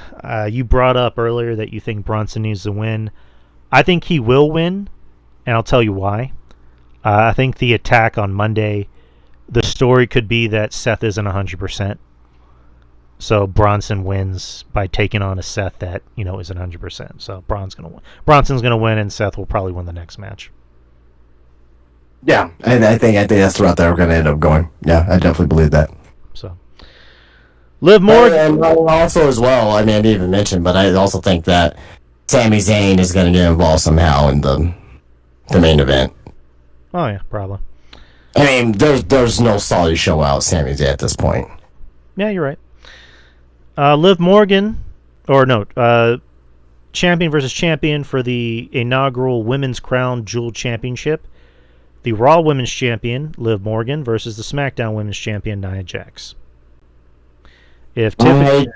You brought up earlier that you think Bronson needs to win. I think he will win, and I'll tell you why. I think the attack on Monday, the story could be that Seth isn't 100%. So Bronson wins by taking on a Seth that, isn't 100%. So Bronson's gonna win, and Seth will probably win the next match. Yeah, I think that's the route that we're going to end up going. Yeah, I definitely believe that. So, Liv Morgan. And also as well, I didn't even mention, but I also think that Sami Zayn is going to get involved somehow in the main event. Oh yeah, probably. There's no solid show out Sami Zayn at this point. Yeah, you're right. Liv Morgan, champion versus champion for the inaugural Women's Crown Jewel Championship. The Raw Women's Champion, Liv Morgan, versus the SmackDown Women's Champion, Nia Jax. If Tiffany,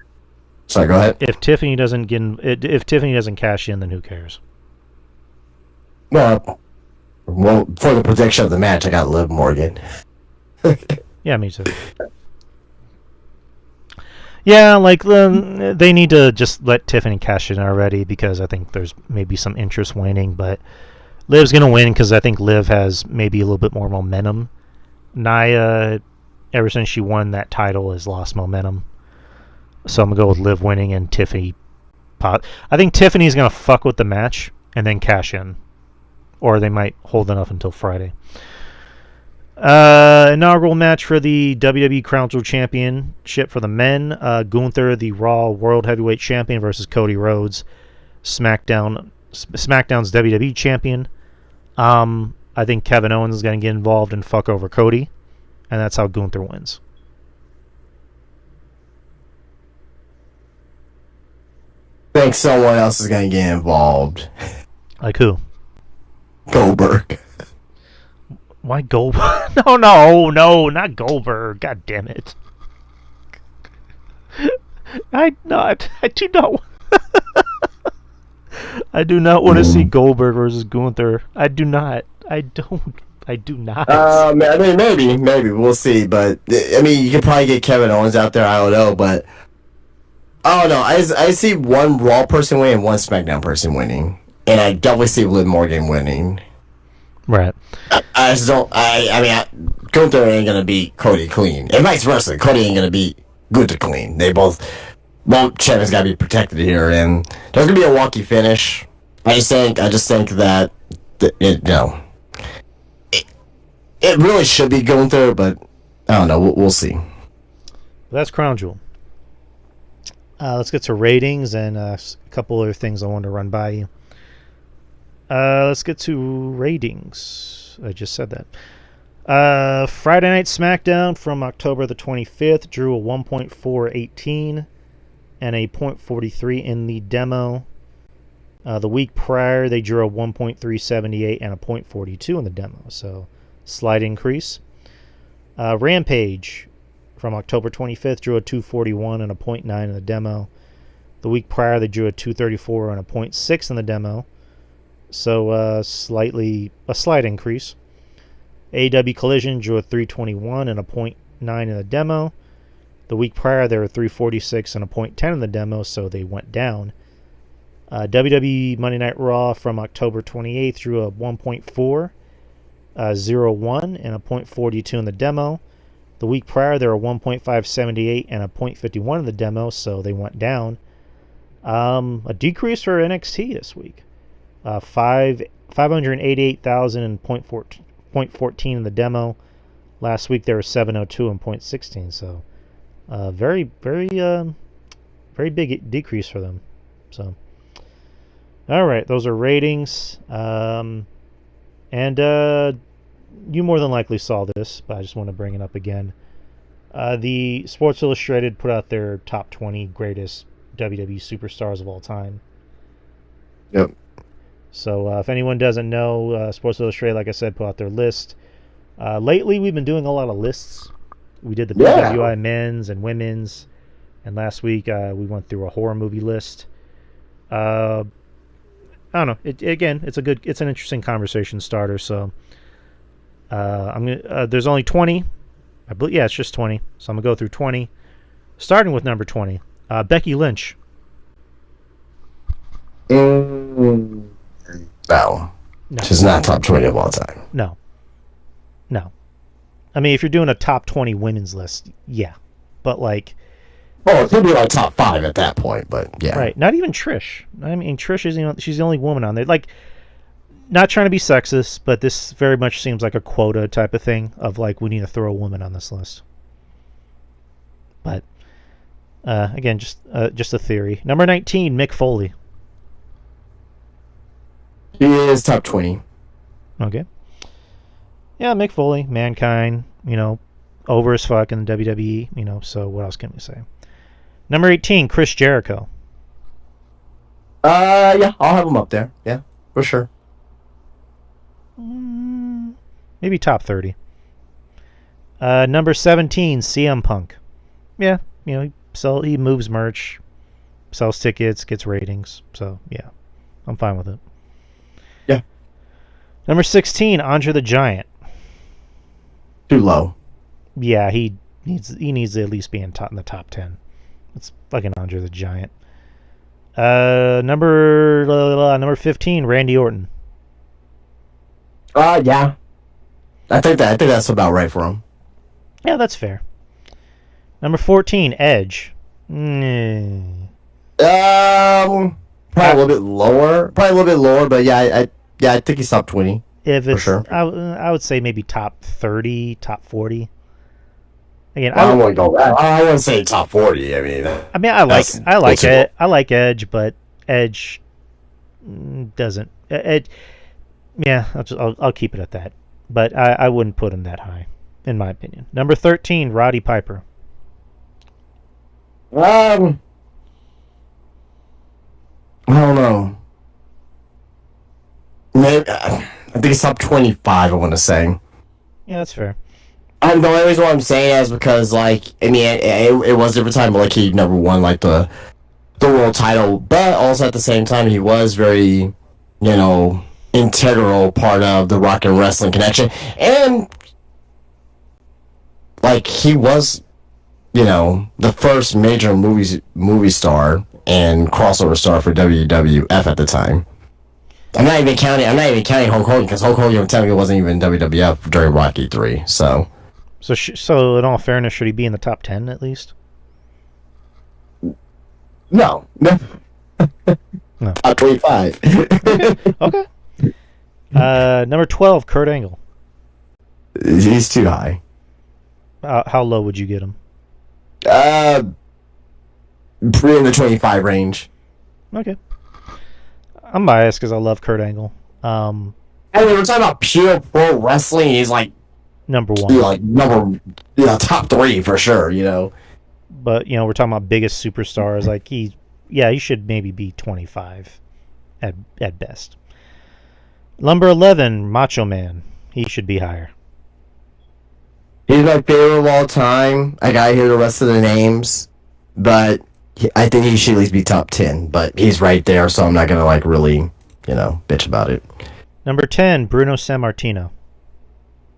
sorry, go ahead. If Tiffany doesn't cash in, then who cares? Well, for the prediction of the match, I got Liv Morgan. Yeah, me too. Yeah, they need to just let Tiffany cash in already, because I think there's maybe some interest waning, but Liv's going to win because I think Liv has maybe a little bit more momentum. Nia, ever since she won that title, has lost momentum. So I'm going to go with Liv winning and Tiffany. I think Tiffany's going to fuck with the match and then cash in. Or they might hold it up until Friday. Inaugural match for the WWE Crown Jewel Championship for the men. Gunther, the Raw World Heavyweight Champion, versus Cody Rhodes, SmackDown's WWE Champion. I think Kevin Owens is going to get involved and fuck over Cody, and that's how Gunther wins. I think someone else is going to get involved. Like who? Goldberg. Why Goldberg? No, not Goldberg. God damn it. I do not. I do not want to see Goldberg versus Gunther. I do not. Maybe we'll see. But you could probably get Kevin Owens out there. I don't know, but I don't know. I see one Raw person winning, and one SmackDown person winning, and I definitely see Liv Morgan winning. Right. I just don't. Gunther ain't gonna beat Cody clean, and vice versa. Cody ain't gonna beat Gunther clean. They both champions gotta be protected here, and there's gonna be a wonky finish. I just think that it really should be Gunther, but I don't know. We'll see. That's Crown Jewel. Let's get to ratings and a couple other things I want to run by you. Let's get to ratings. I just said that. Friday Night SmackDown from October the 25th drew a 1.418 and a 0.43 in the demo. The week prior, they drew a 1.378 and a 0.42 in the demo, so slight increase. Rampage from October 25th drew a 241 and a 0.9 in the demo. The week prior, they drew a 234 and a 0.6 in the demo. So a slight increase. AEW Collision drew a 321 and a 0.9 in the demo. The week prior, they were 346 and a 0.10 in the demo, so they went down. WWE Monday Night Raw from October 28th drew a 1.401 and a 0.42 in the demo. The week prior, they were 1.578 and a 0.51 in the demo, so they went down. A decrease for NXT this week. 588,000 and 0.14 in the demo. Last week there were 702 and 0.16, so very big decrease for them. So, all right, those are ratings. And you more than likely saw this, but I just want to bring it up again. The Sports Illustrated put out their top 20 greatest WWE superstars of all time. Yep. So if anyone doesn't know, Sports Illustrated, like I said, put out their list. Lately, we've been doing a lot of lists. We did the PWI men's and women's, and last week we went through a horror movie list. I don't know. It's an interesting conversation starter. So there's only 20. I believe, it's just 20. So I'm gonna go through 20. Starting with number 20, Becky Lynch. No. No. She's not top 20 of all time. No. I mean, if you're doing a top 20 women's list, yeah. But, like... Well, it could be like top 5 at that point, but yeah. Right. Not even Trish. I mean, Trish is, she's the only woman on there. Like, not trying to be sexist, but this very much seems like a quota type of thing of, like, we need to throw a woman on this list. But, again, just a theory. Number 19, Mick Foley. He is top 20. Okay. Yeah, Mick Foley, Mankind, over as fuck in the WWE, so what else can we say? Number 18, Chris Jericho. Yeah, I'll have him up there. Yeah, for sure. Maybe top 30. Number 17, CM Punk. Yeah, he moves merch, sells tickets, gets ratings, so yeah, I'm fine with it. Yeah. Number 16, Andre the Giant. Too low. Yeah, he needs to at least be in the top 10. It's fucking Andre the Giant. Number 15, Randy Orton. Yeah. I think that's about right for him. Yeah, that's fair. Number 14, Edge. Probably a little bit lower. But yeah, I think he's top 20. If it's, for sure. I would say maybe top 30, top 40. Again, I wouldn't say top 40. I mean, I like Edge, but Edge doesn't. Yeah, I'll keep it at that. But I wouldn't put him that high, in my opinion. Number 13, Roddy Piper. I don't know. Maybe, I think it's top 25, I want to say. Yeah, that's fair. The only reason why I'm saying is because, like, I mean, it was every time, like, he never won, like, the world title, but also at the same time, he was very, integral part of the Rock and Wrestling connection, and, like, he was, the first major movie star and crossover star for WWF at the time. I'm not even counting Hulk Hogan, because Hulk Hogan technically wasn't even WWF during Rocky 3, so... So in all fairness, should he be in the top 10 at least? No. Top 25. Okay. Number 12, Kurt Angle. He's too high. How low would you get him? Pretty in the 25 range. Okay. I'm biased because I love Kurt Angle. And we're talking about pure pro wrestling. He's like number 1. Top 3 for sure. But we're talking about biggest superstars. Like he should maybe be 25 at best. Number 11, Macho Man. He should be higher. He's my favorite of all time. I gotta hear the rest of the names, but I think he should at least be top 10. But he's right there, so I'm not gonna really, bitch about it. Number 10, Bruno Sammartino.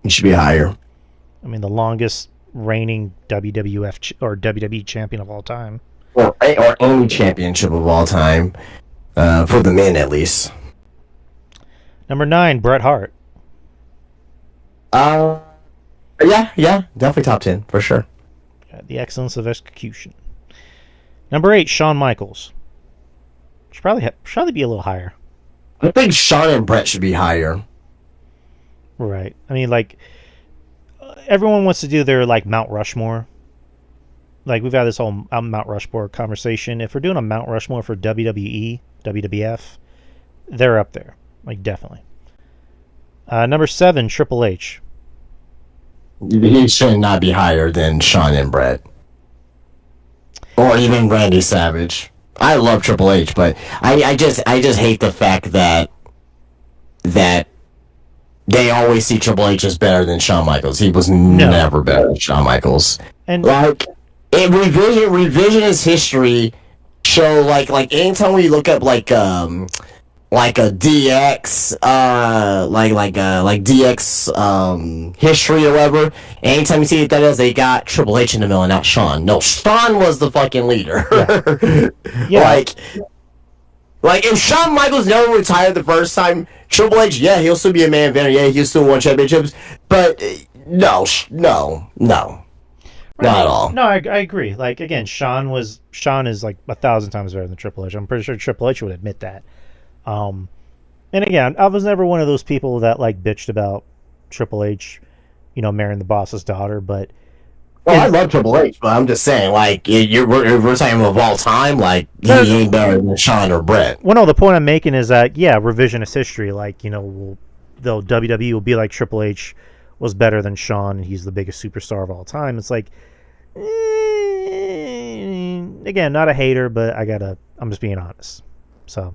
He should be higher. I mean, the longest reigning WWF or WWE champion of all time. Or any championship of all time, for the men at least. Number 9, Bret Hart. Yeah, definitely top 10 for sure. The excellence of execution. Number 8, Shawn Michaels. Should probably be a little higher. I think Shawn and Bret should be higher. Right. I mean, like, everyone wants to do their, like, Mount Rushmore. Like, we've had this whole Mount Rushmore conversation. If we're doing a Mount Rushmore for WWE, WWF, they're up there. Like, definitely. Number 7, Triple H. He should not be higher than Shawn and Bret. Or even Randy Savage. I love Triple H, but I just hate the fact that they always see Triple H as better than Shawn Michaels. He was never better than Shawn Michaels. And revisionist history show like anytime we look up like a DX, like DX history or whatever. Anytime you see that is, they got Triple H in the middle, and not Shawn. No, Shawn was the fucking leader. Yeah. Like if Shawn Michaels never retired the first time, Triple H, yeah, he'll still be a main eventer. Yeah, he'll still win championships. But no, not at all. No, I agree. Like again, Shawn is like 1,000 times better than Triple H. I'm pretty sure Triple H would admit that. And again, I was never one of those people that like bitched about Triple H, marrying the boss's daughter. But I love Triple H, but I'm just saying, like, we're saying of all time, like, he ain't better than Shawn or Brett. Well, no, the point I'm making is that revisionist history, like though WWE will be like Triple H was better than Shawn, and he's the biggest superstar of all time. It's like, again, not a hater, but I'm just being honest. So.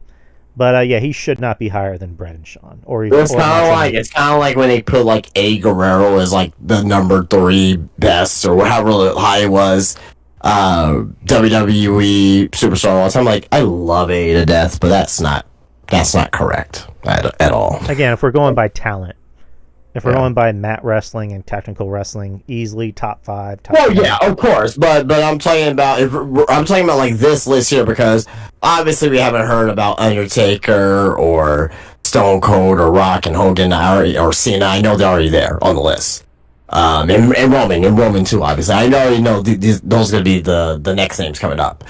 But he should not be higher than Brett and Shawn. It's kind of like when they put like Eddie Guerrero as like the number 3 best or however high it was WWE superstar all the time. Like, I love Eddie to death, but that's not correct at all. Again, if we're going by talent, if we're going by mat wrestling and technical wrestling, easily top 5. Yeah, of course, but I'm talking about like this list here because obviously we haven't heard about Undertaker or Stone Cold or Rock and Hogan or Cena. I know they're already there on the list. And Roman too. Obviously, I already know those are gonna be the next names coming up.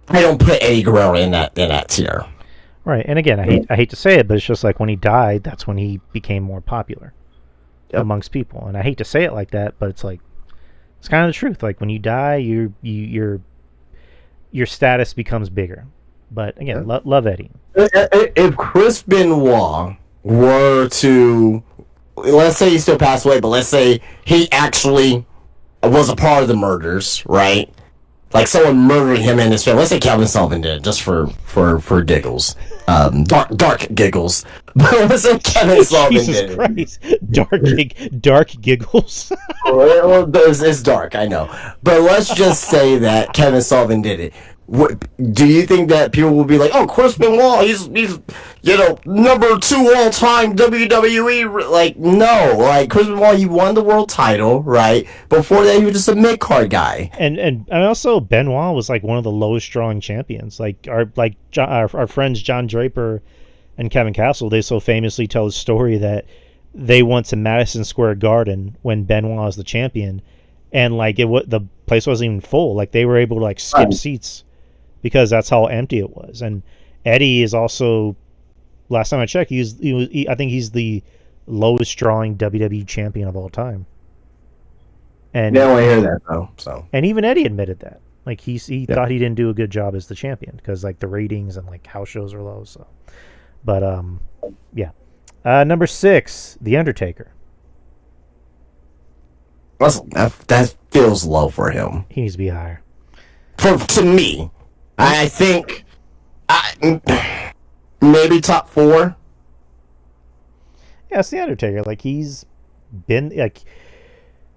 I don't put Eddie Guerrero in that tier. Right, and again, I hate to say it, but it's just like when he died, that's when he became more popular amongst people. And I hate to say it like that, but it's like it's kind of the truth. Like when you die, your status becomes bigger. But again, love Eddie. If Chris Benoit were to, let's say he still passed away, but let's say he actually was a part of the murders, right? Like someone murdering him in his family. Let's say Kevin Sullivan did, just for giggles. Dark giggles. But let's say Kevin Sullivan did. Jesus Christ. Dark giggles. Well, it's dark, I know. But let's just say that Kevin Sullivan did it. Do you think that people will be like, oh, Chris Benoit, he's number 2 all time WWE? Like, no, like Chris Benoit, he won the world title, right? Before that, he was just a mid card guy. And also Benoit was like one of the lowest drawing champions. Like our friends John Draper and Kevin Castle, they so famously tell the story that they went to Madison Square Garden when Benoit was the champion, and like the place wasn't even full. Like they were able to like skip seats because that's how empty it was. And Eddie is also, last time I checked, I think he's the lowest drawing WWE champion of all time. And I hear that though. So, and even Eddie admitted that. Like he thought he didn't do a good job as the champion because like the ratings and like house shows are low. So, but number 6, The Undertaker. That feels low for him. He needs to be higher. To me, I think maybe top 4. Yeah, it's The Undertaker. Like he's been like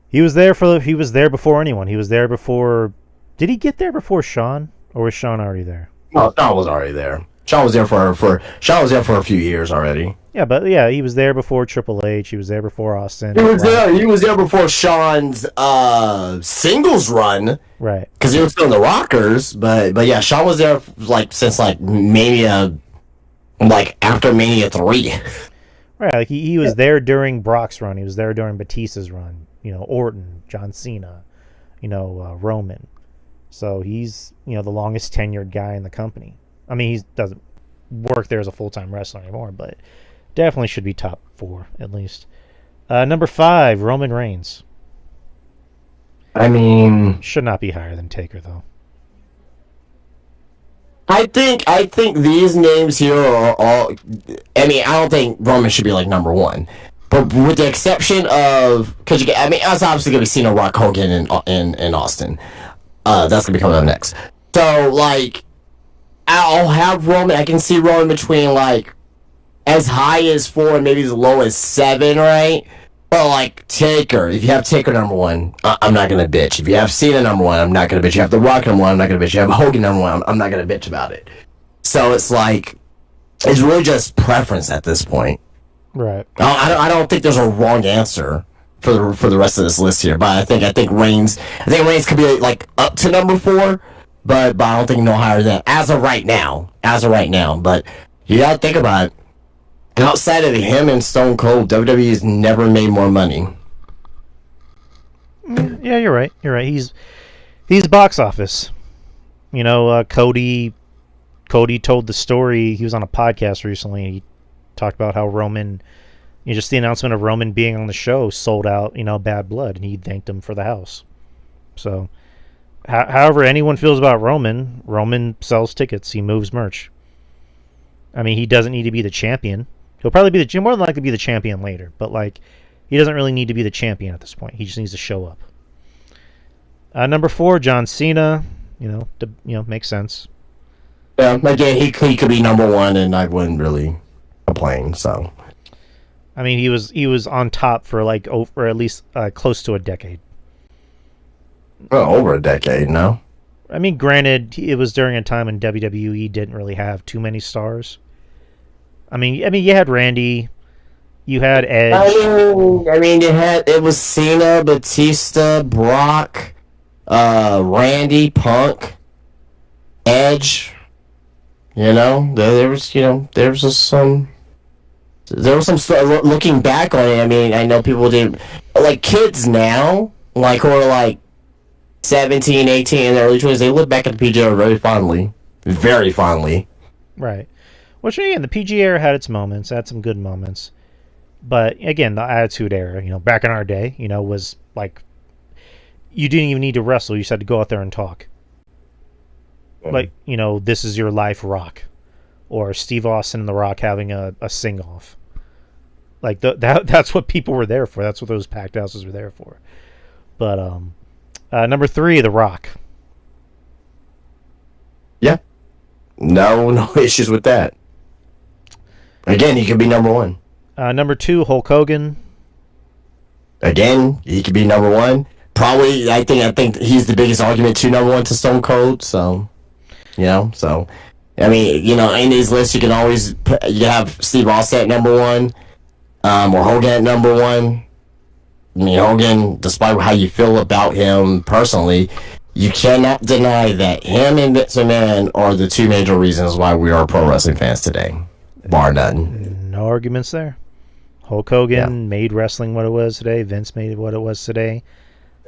he was there before anyone. He was there before. Did he get there before Shawn, or was Shawn already there? No, Shawn was already there. Shawn was there for a few years already. Yeah, but yeah, he was there before Triple H. He was there before Austin. He was there before Shawn's singles run, right? Because he was still in the Rockers. But yeah, Shawn was there like since like Mania, like after Mania 3. Right, like he was there during Brock's run. He was there during Batista's run. Orton, John Cena, Roman. So he's the longest tenured guy in the company. I mean, he doesn't work there as a full-time wrestler anymore, but definitely should be top 4 at least. Number 5, Roman Reigns. I mean, should not be higher than Taker though. I think these names here are all. I mean, I don't think Roman should be like number 1, but with the exception of because it's obviously gonna be Cena, Rock, Hogan, in Austin. That's gonna be coming up next. So like, I'll have Roman. I can see Roman between like as high as 4 and maybe as low as 7, right? But like Taker, if you have Taker number 1, I'm not gonna bitch. If you have Cena number 1, I'm not gonna bitch. You have The Rock number 1, I'm not gonna bitch. You have Hogan number 1, I'm not gonna bitch about it. So it's like it's really just preference at this point. Right. I don't think there's a wrong answer for the rest of this list here, but I think Reigns could be like up to number 4, but I don't think no higher than that as of right now. But you gotta think about it. Outside of him and Stone Cold, WWE's never made more money. Yeah, you're right. He's box office. You know, Cody told the story. He was on a podcast recently. He talked about how Roman, just the announcement of Roman being on the show sold out, Bad Blood, and he thanked him for the house. So, however anyone feels about Roman sells tickets. He moves merch. I mean, he doesn't need to be the champion. He'll probably be more than likely be the champion later, but like, he doesn't really need to be the champion at this point. He just needs to show up. Number 4, John Cena. Makes sense. Yeah, again, he could be number 1, and I wouldn't really complain. So, I mean, he was on top for like over at least close to a decade. Well, over a decade, no. I mean, granted, it was during a time when WWE didn't really have too many stars. I mean, you had Randy, you had Edge. I mean, it was Cena, Batista, Brock, Randy, Punk, Edge. There was some. Looking back on it, I mean, I know people did, like, kids now, like, who are like 17, 18, in their early 20s, they look back at the PG era very fondly. Right. Which, again, the PG era had its moments, had some good moments. But, again, the Attitude Era, back in our day, was like, you didn't even need to wrestle, you just had to go out there and talk. Like, This Is Your Life Rock. Or Steve Austin and The Rock having a sing-off. Like, that's what people were there for. That's what those packed houses were there for. But, number 3, The Rock. Yeah. No issues with that. Again, he could be number 1. Number 2, Hulk Hogan. Again, he could be number 1. Probably, I think he's the biggest argument to number 1 to Stone Cold. So, I mean, in these lists, you can always you have Steve Austin at number 1, or Hogan at number 1. I mean, Hogan, despite how you feel about him personally, you cannot deny that him and Vince McMahon are the 2 major reasons why we are pro wrestling fans today, bar none. No arguments there. Hulk Hogan made wrestling what it was today. Vince made it what it was today.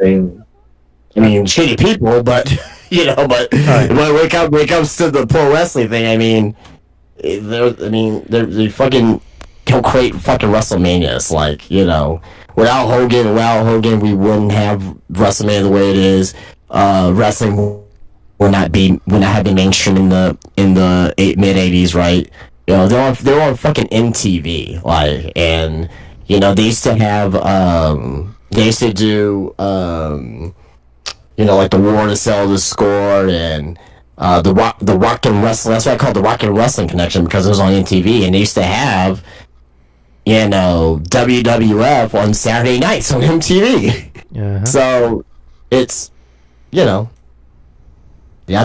I mean, shitty people, but when it comes to the pro wrestling thing, I mean, they fucking don't create fucking WrestleManias. Like, without Hogan, we wouldn't have WrestleMania the way it is. Wrestling would not have been mainstream in the mid '80s, right? They're on fucking MTV, like, and they used to have they used to do like the War to Sell the Score and the Rock and Wrestling. That's why I call it the Rock and Wrestling Connection, because it was on MTV, and they used to have WWF on Saturday nights on MTV. Uh-huh. So it's I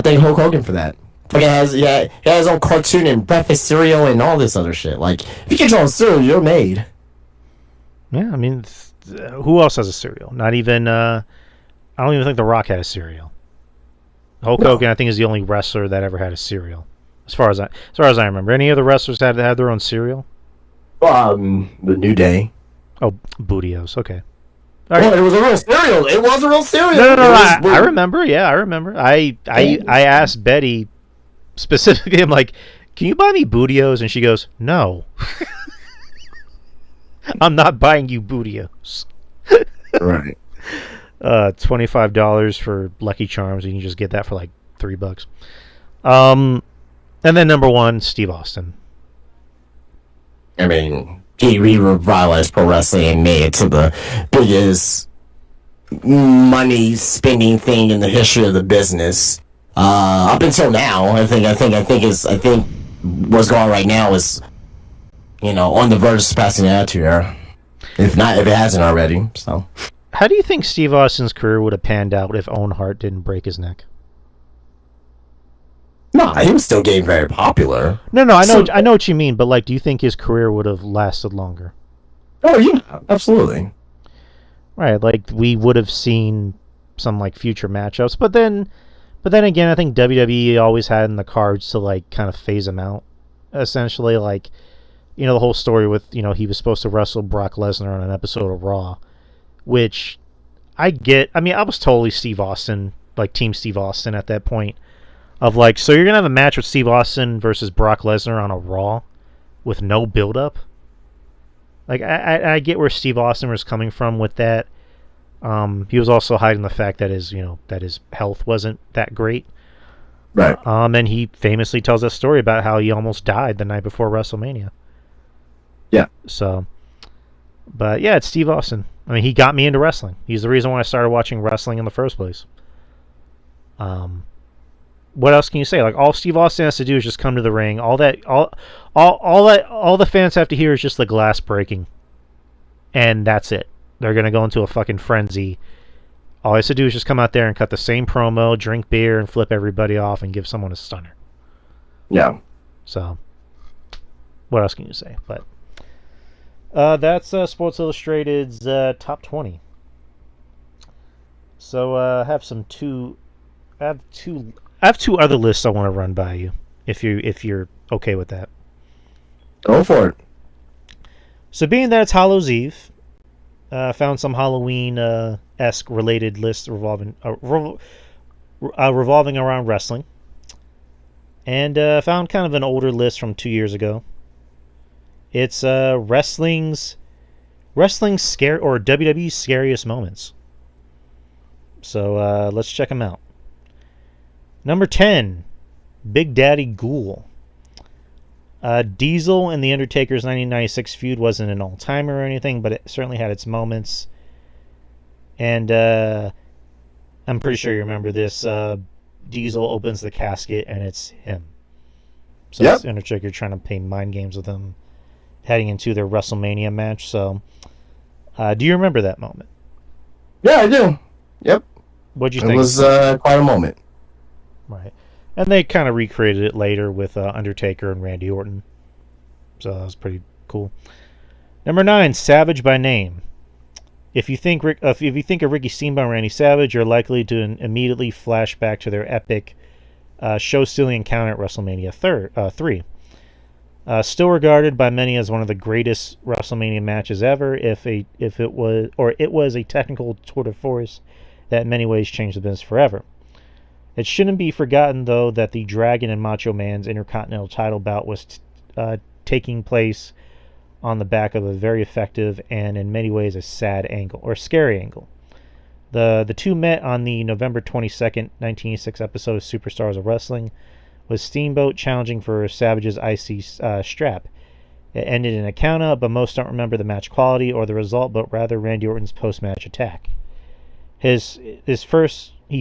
thank Hulk Hogan for that. He has his own cartoon and breakfast cereal and all this other shit. Like, if you get your own cereal, you're made. Yeah, I mean, who else has a cereal? Not even. I don't even think The Rock had a cereal. Hulk Hogan, I think, is the only wrestler that ever had a cereal, as far as I remember. Any other wrestlers had their own cereal? The New Day. Oh, Bootios. Okay. Well, it was a real cereal. It was a real cereal. No. I remember. Yeah, I remember. I asked Betty specifically. I'm like, "Can you buy me Bootios?" And she goes, "No, I'm not buying you Bootios." Right. $25 for Lucky Charms. You can just get that for like $3. And then number 1, Steve Austin. I mean, he revitalized pro wrestling and made it to the biggest money spending thing in the history of the business. Up until now, I think what's going on right now is, on the verge of surpassing the Attitude Era. If it hasn't already. So, how do you think Steve Austin's career would have panned out if Owen Hart didn't break his neck? No, he was still getting very popular. No, I know what you mean, but like, do you think his career would have lasted longer? Oh yeah, absolutely. Right, like we would have seen some like future matchups, but then again, I think WWE always had in the cards to like kind of phase him out. Essentially, like, the whole story with, he was supposed to wrestle Brock Lesnar on an episode of Raw, which I get. I mean, I was totally Steve Austin, like Team Steve Austin at that point, of like, so you're gonna have a match with Steve Austin versus Brock Lesnar on a Raw with no build up. Like, I get where Steve Austin was coming from with that. He was also hiding the fact that his health wasn't that great. Right. And he famously tells that story about how he almost died the night before WrestleMania. Yeah. So, but yeah, it's Steve Austin. I mean, he got me into wrestling. He's the reason why I started watching wrestling in the first place. What else can you say? Like, all Steve Austin has to do is just come to the ring. All the fans have to hear is just the glass breaking, and that's it. They're gonna go into a fucking frenzy. All he has to do is just come out there and cut the same promo, drink beer, and flip everybody off, and give someone a stunner. Yeah. So, what else can you say? But that's Sports Illustrated's top 20. So I have two other lists I want to run by you, if you're okay with that. Go for it. So being that it's Hallows Eve, found some Halloween-esque related lists revolving around wrestling, and found kind of an older list from 2 years ago. It's wrestling's scare or WWE's scariest moments. So let's check them out. Number 10, Big Daddy Ghoul. Diesel and The Undertaker's 1996 feud wasn't an all-timer or anything, but it certainly had its moments. And I'm pretty sure you remember this. Diesel opens the casket, and it's him. So Yep. It's Undertaker trying to play mind games with him, heading into their WrestleMania match. So, do you remember that moment? Yeah, I do. Yep. What'd you think? It was quite a moment. Right. And they kind of recreated it later with Undertaker and Randy Orton. So that was pretty cool. Number 9, Savage by Name. If you think of Ricky Steamboat and Randy Savage, you're likely to immediately flash back to their epic show-stealing encounter at WrestleMania 3. Still regarded by many as one of the greatest WrestleMania matches ever, it was a technical tour de force that in many ways changed the business forever. It shouldn't be forgotten, though, that the Dragon and Macho Man's Intercontinental title bout was taking place on the back of a very effective and, in many ways, a sad angle, or scary angle. The two met on the November 22nd, 1986 episode of Superstars of Wrestling, with Steamboat challenging for Savage's IC strap. It ended in a countout, but most don't remember the match quality or the result, but rather Randy Orton's post-match attack. He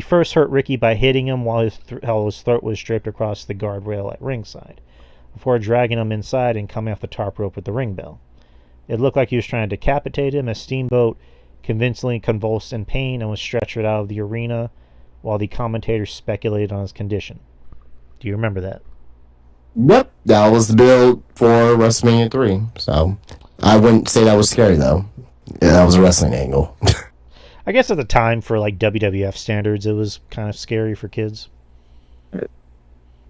first hurt Ricky by hitting him while his throat was draped across the guardrail at ringside, before dragging him inside and coming off the top rope with the ring bell. It looked like he was trying to decapitate him as Steamboat convincingly convulsed in pain and was stretchered out of the arena while the commentators speculated on his condition. Do you remember that? Yep, that was the build for WrestleMania 3. So I wouldn't say that was scary, though. Yeah, that was a wrestling angle. I guess at the time, for like WWF standards, it was kind of scary for kids.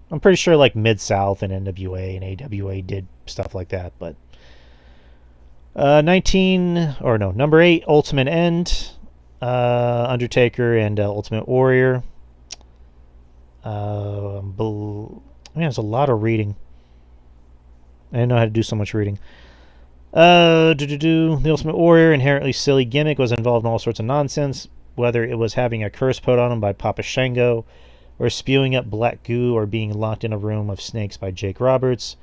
I'm pretty sure like Mid-South and NWA and AWA did stuff like that, but number 8, Ultimate End, Undertaker and Ultimate Warrior. There's a lot of reading. I didn't know how to do so much reading. The Ultimate Warrior, inherently silly gimmick, was involved in all sorts of nonsense, whether it was having a curse put on him by Papa Shango, or spewing up black goo, or being locked in a room of snakes by Jake Roberts.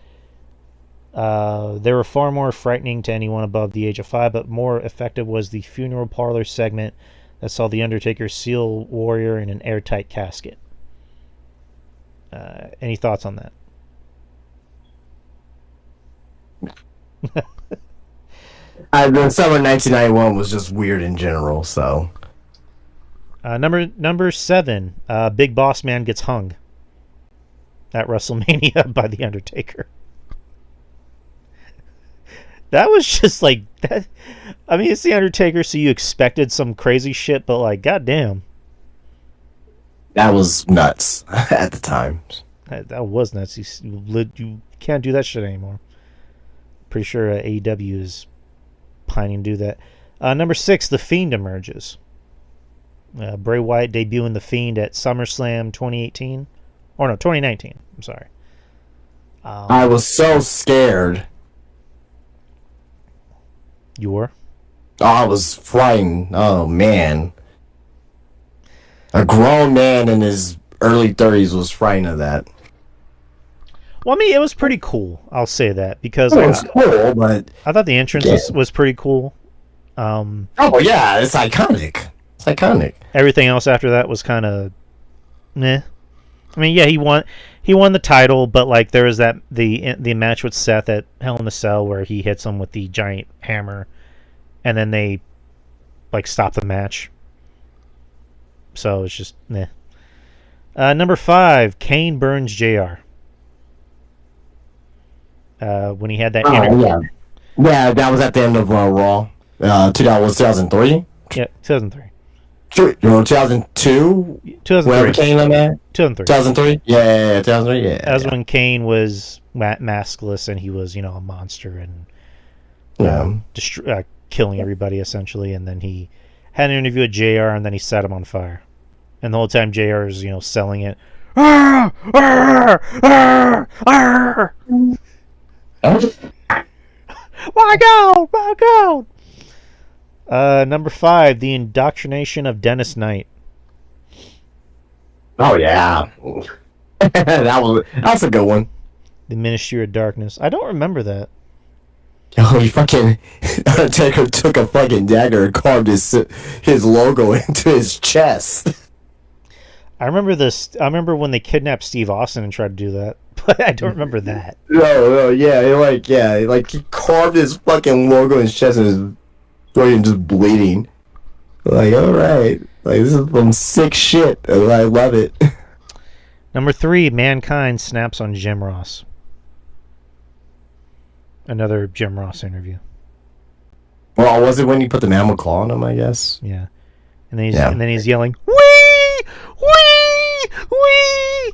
They were far more frightening to anyone above the age of 5, but more effective was the funeral parlor segment that saw The Undertaker seal Warrior in an airtight casket. Any thoughts on that? The summer 1991 was just weird in general, so. Number 7, Big Boss Man gets hung. at WrestleMania by The Undertaker. That was just like that. I mean, it's The Undertaker, so you expected some crazy shit, but like, goddamn, That was nuts at the time. that was nuts. You can't do that shit anymore. Pretty sure AEW is planning to do that. Number 6, The Fiend emerges. Bray Wyatt debuting The Fiend at SummerSlam 2018. Or no, 2019. I'm sorry. I was so scared. You were? Oh, I was frightened. Oh, man. A grown man in his early 30s was frightened of that. Well, I mean, it was pretty cool. I'll say that. Because It was cool, but... I thought the entrance was pretty cool. Oh, yeah, it's iconic. It's iconic. Everything else after that was kind of... meh. I mean, yeah, he won the title, but like there was the match with Seth at Hell in a Cell where he hits him with the giant hammer, and then they like stop the match. So it's just meh. Number 5, Kane burns JR. When he had that interview. Yeah, that was at the end of Raw. 2003? Yeah, 2003. 2002? 2003. Kane on that? 2003. 2003? Yeah, 2003, yeah. That was when Kane was maskless and he was, a monster and killing everybody essentially. And then he had an interview with JR and then he set him on fire. And the whole time JR is, selling it. My God! Number 5, The Indoctrination of Dennis Knight. Oh yeah, that's a good one. The Ministry of Darkness. I don't remember that. Oh, he fucking Undertaker took a fucking dagger and carved his logo into his chest. I remember this. I remember when they kidnapped Steve Austin and tried to do that, but I don't remember that. No, yeah, he carved his fucking logo in his chest and his fucking just bleeding. Like, all right, like this is some sick shit. I love it. Number 3, Mankind snaps on Jim Ross. Another Jim Ross interview. Well, was it when he put the mammal claw on him? I guess. Yeah, and then he's yelling, "Wee, wee, wee!"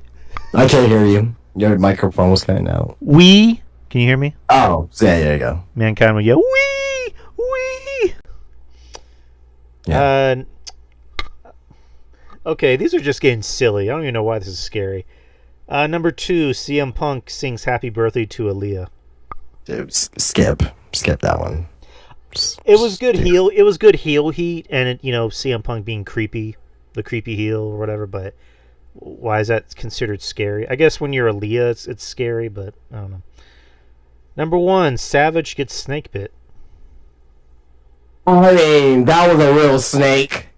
I can't hear you. Your microphone was cutting out. Wee. Can you hear me? Oh, yeah, there you go. Mankind would yell, "Wee, wee!" Yeah. Okay, these are just getting silly. I don't even know why this is scary. Number 2, CM Punk sings "Happy Birthday" to Aaliyah. Dude, skip that one. It was good heel. It was good heel heat, and CM Punk being creepy, the creepy heel or whatever. But why is that considered scary? I guess when you're Aaliyah, it's scary, but I don't know. Number 1, Savage gets snake bit. I mean, that was a real snake.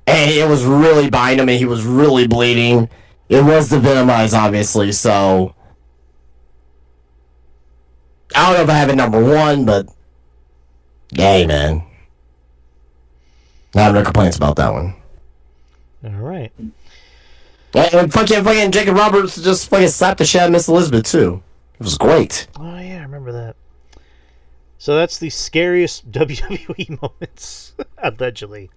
And it was really biting him, and he was really bleeding. It was the Venomized, obviously, so... I don't know if I have it number 1, but... Hey, man. I have no complaints about that one. Alright. And fucking Jacob Roberts just fucking slapped the shit out of Miss Elizabeth, too. It was great. Oh, yeah, I remember that. So that's the scariest WWE moments, allegedly.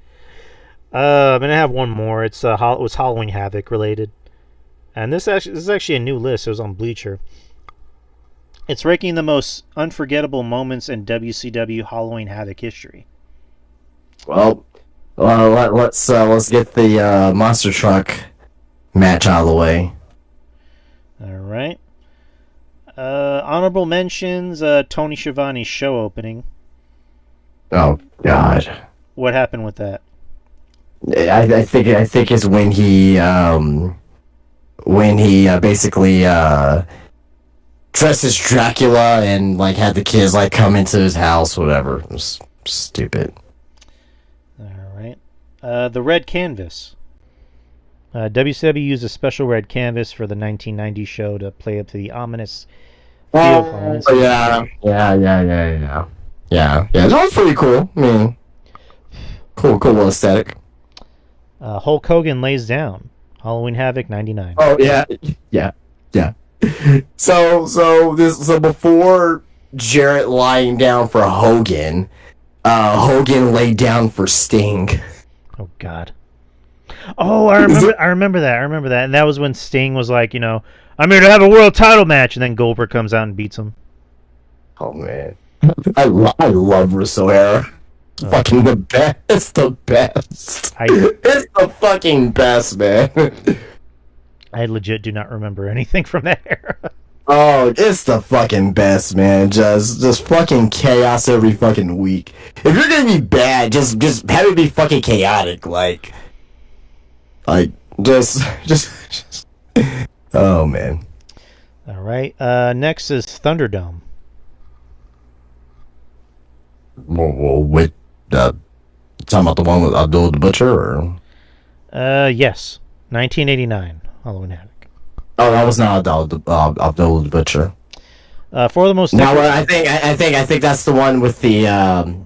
I'm gonna have one more. It was Halloween Havoc related, and this is actually a new list. It was on Bleacher. It's ranking the most unforgettable moments in WCW Halloween Havoc history. Well, let's get the monster truck match out of the way. All right. Honorable mentions: Tony Schiavone's show opening. Oh God! What happened with that? I think it's when he basically dressed as Dracula and like had the kids like come into his house, whatever. It was stupid. All right. The red canvas. WCW used a special red canvas for the 1990 show to play up to the ominous feel. Yeah. That was pretty cool. I mean, cool little aesthetic. Hulk Hogan lays down. Halloween Havoc 99. Oh yeah. Yeah. So before Jarrett lying down for Hogan, Hogan laid down for Sting. Oh God. Oh, I remember that, and that was when Sting was like, I'm here to have a world title match, and then Goldberg comes out and beats him. Oh man, I love Russo era. Oh. Fucking the best. It's the best. It's the fucking best, man. I legit do not remember anything from that era. Oh, it's the fucking best, man. Just fucking chaos every fucking week. If you're gonna be bad, just have it be fucking chaotic, like just. Oh man. All right. Next is Thunderdome. Well, with talking about the one with Abdul the Butcher, or yes, 1989 Halloween Havoc. Oh, that was not Abdul the Butcher. For the most. Now, I think that's the one with the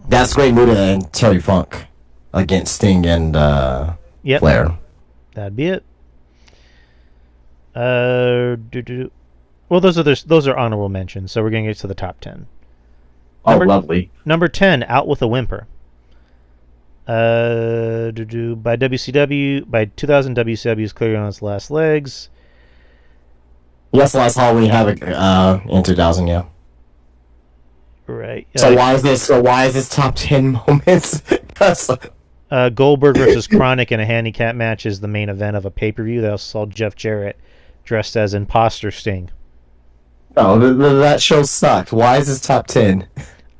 that's Great Muta and Terry Funk against Sting and Flair. That'd be it. Well, those are honorable mentions, so we're gonna get to the top 10. Lovely. Number 10, Out with a Whimper. By WCW, by 2000, WCW is clearly on its last legs. Yes, last Halloween Havoc in 2000, yeah. Right. So why is this top 10 moments? Goldberg versus Chronic in a handicap match is the main event of a pay-per-view that also saw Jeff Jarrett dressed as Imposter Sting. Oh, that show sucked. Why is this top 10?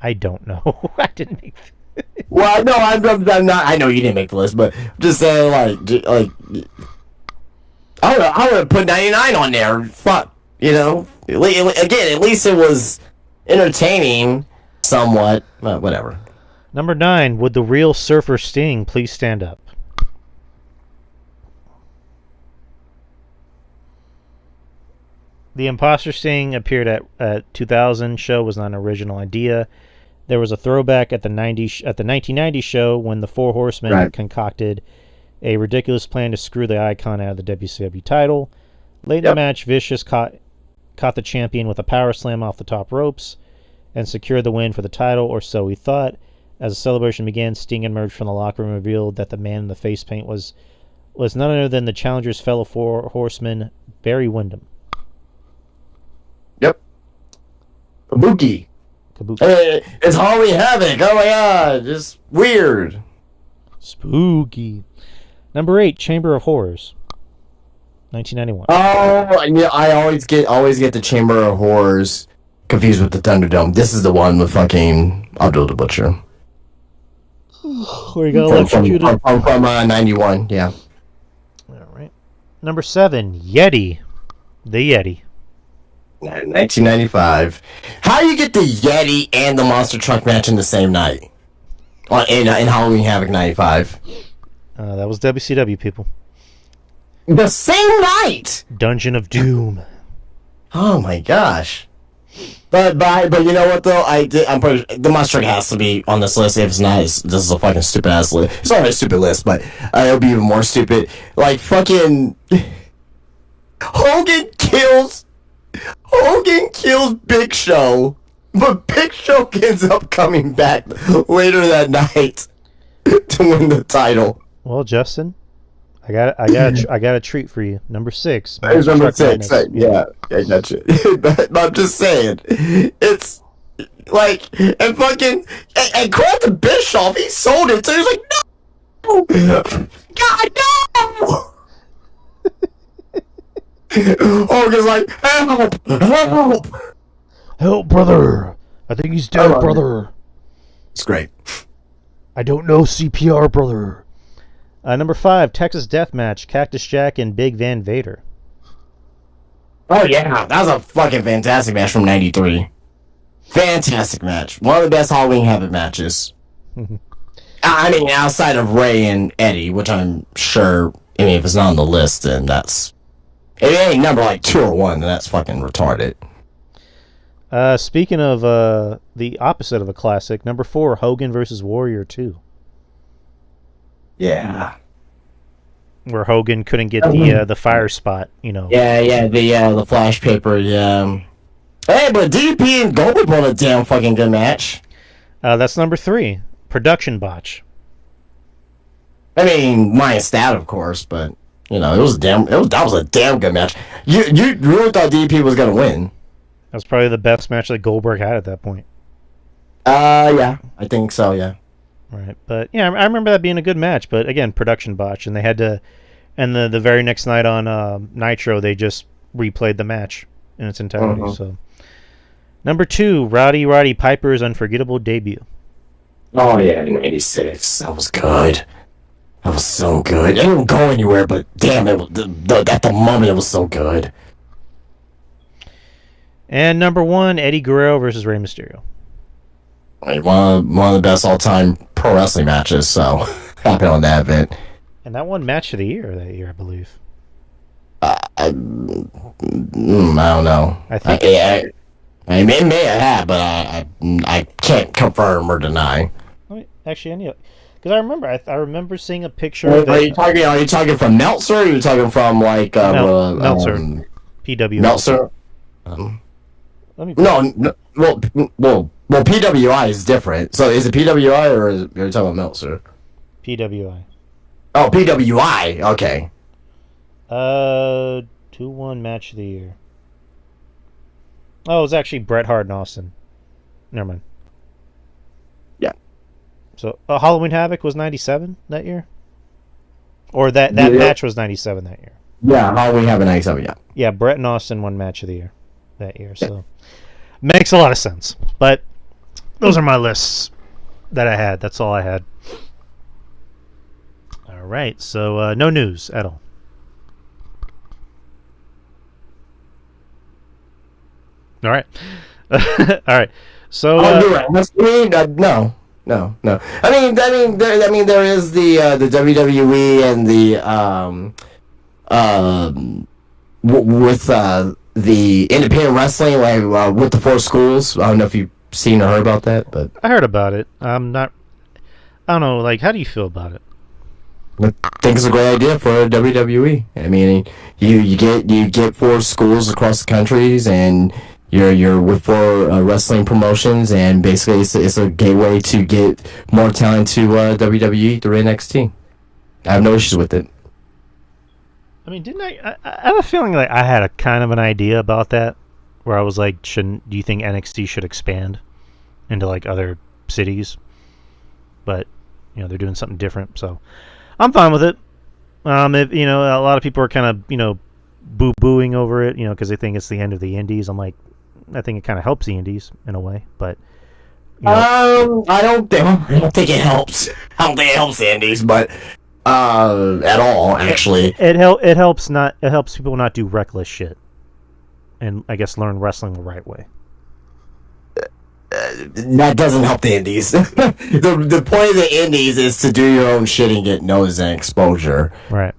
I don't know. I didn't make. Well, no, I'm not. I know you didn't make the list, but I'm just saying, like, I would have put 99 on there. Fuck, again, at least it was entertaining, somewhat. Whatever. Number 9, would the real Surfer Sting please stand up? The Imposter Sting appeared at 2000 show was not an original idea. There was a throwback at the 1990 show when the Four Horsemen concocted a ridiculous plan to screw the icon out of the WCW title. Late in the match, Vicious caught the champion with a power slam off the top ropes and secured the win for the title, or so he thought. As the celebration began, Sting emerged from the locker room and revealed that the man in the face paint was none other than the challenger's fellow Four Horseman, Barry Windham. Yep. Kabuki. Hey, it's Halloween Havoc. Oh my god, just weird. Spooky. Number 8, Chamber of Horrors. 1991. Oh, I always get the Chamber of Horrors confused with the Thunderdome. This is the one with fucking Abdul the Butcher. Where you got electrocuted? From 91, yeah. All right. Number 7, Yeti. The Yeti. 1995. How do you get the Yeti and the Monster Truck match in the same night? In Halloween Havoc 95. That was WCW, people. The same night! Dungeon of Doom. Oh my gosh. But you know what though? I'm pretty the Monster Truck has to be on this list. If it's not, this is a fucking stupid ass list. It's not a stupid list, but it'll be even more stupid. Like fucking Hogan kills Big Show, but Big Show ends up coming back later that night to win the title. Well, Justin, I got a treat for you. Number 6. There's number 6. Yeah, I got you. But I'm just saying, it's like and fucking and called the Bischoff. He sold it, so he's like, no, God no. Hogan's like, help, brother. I think he's dead, brother. It's great. I don't know CPR, brother. Number 5, Texas Deathmatch, Cactus Jack and Big Van Vader. Oh yeah, that was a fucking fantastic match from '93. Fantastic match. One of the best Halloween Havoc matches. I mean, outside of Ray and Eddie, which I'm sure. I mean, if it's not on the list, then that's. If it ain't number like 2 or 1, then that's fucking retarded. Speaking of the opposite of a classic, number 4, Hogan versus Warrior 2. Yeah. where Hogan couldn't get the fire spot. The flash paper. Yeah. Hey, but DDP and Goldberg won a damn fucking good match. That's number 3, production botch. I mean, minus that, of course, but it was that was a damn good match. You really thought DDP was gonna win? That was probably the best match that Goldberg had at that point. Yeah, I think so. Yeah. Right, but yeah, I remember that being a good match. But again, production botch, and they had to, and the very next night on Nitro, they just replayed the match in its entirety. So, number 2, Roddy Piper's unforgettable debut. Oh yeah, in '86, that was good. That was so good. It didn't go anywhere, but damn, at the moment it was so good. And number 1, Eddie Guerrero versus Rey Mysterio. One of the best all-time pro wrestling matches. So happy on that event. And that won match of the year that year, I believe. I don't know. I think it may have, but I can't confirm or deny. Actually, I need because I remember seeing a picture. Are you talking from Meltzer? Or are you talking from like Meltzer? PW Meltzer. Well, PWI is different. So is it PWI or are you talking about Meltzer? PWI. Oh, PWI. Okay. 2-1 match of the year. Oh, it was actually Bret Hart and Austin. Never mind. Yeah. So Halloween Havoc was 97 that year? Or that match was 97 that year? Yeah, Halloween Havoc 97, yeah. Yeah, Bret and Austin won match of the year that year, so makes a lot of sense. But those are my lists that I had. That's all I had. All right, so no news at all. All right. All right. So you're right. No. I mean, there is the WWE and with the independent wrestling, like with the 4 schools. I don't know if you've seen or heard about that, but I heard about it. I don't know. Like, how do you feel about it? I think it's a great idea for WWE. I mean, you get 4 schools across the countries, and you're with 4 wrestling promotions, and basically it's a gateway to get more talent to WWE through NXT. I have no issues with it. I mean, didn't I have a feeling like I had a kind of an idea about that, where I was like, do you think NXT should expand into like other cities? But they're doing something different, so I'm fine with it. If a lot of people are kind of boo-booing over it, because they think it's the end of the indies. I'm like, I think it kind of helps the indies in a way, but I don't think it helps. I don't think it helps the indies, but at all, actually. It helps people not do reckless shit, and I guess learn wrestling the right way. That doesn't help the indies. the point of the indies is to do your own shit and get noticed and exposure. Right.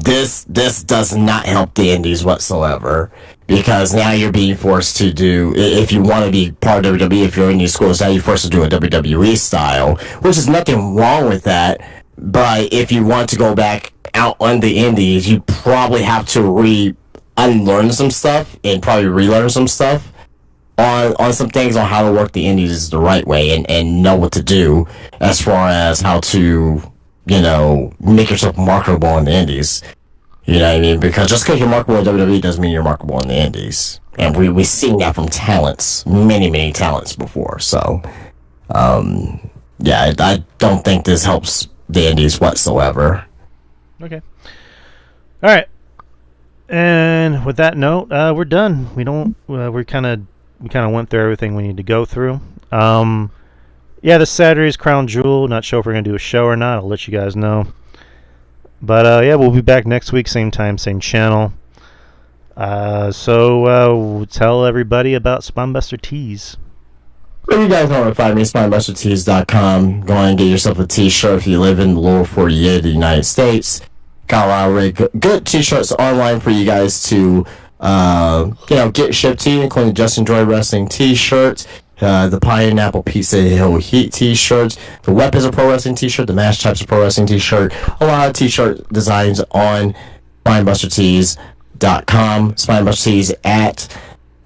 This does not help the indies whatsoever, because now you're being forced to do, if you want to be part of WWE, if you're in these schools, now you're forced to do a WWE style, which is nothing wrong with that. But if you want to go back out on the indies, you probably have to unlearn some stuff and probably relearn some stuff on some things on how to work the indies the right way and know what to do as far as how to, make yourself marketable in the indies. You know what I mean? Because just because you're marketable in WWE doesn't mean you're marketable in the indies. And we've seen that from talents, many, many talents before. So, yeah, I don't think this helps the indies whatsoever. Okay. All right. And with that note, we're done. We kind of went through everything we need to go through. Yeah, this Saturday's Crown Jewel. Not sure if we're going to do a show or not. I'll let you guys know. But, yeah, we'll be back next week, same time, same channel. So tell everybody about Spinebuster Tees. If you guys want to find me, spinebustertees.com. Go and get yourself a t-shirt if you live in the lower 48 of the United States. Got a lot of really good t-shirts online for you guys to get shipped to you, including Just Enjoy Wrestling t-shirts. the Pineapple Pizza Hill Heat t-shirts, the Weapons of Pro Wrestling t-shirt, the Mash Types of Pro Wrestling t-shirt, a lot of t-shirt designs on SpinebusterTees.com, Spinebuster Tees at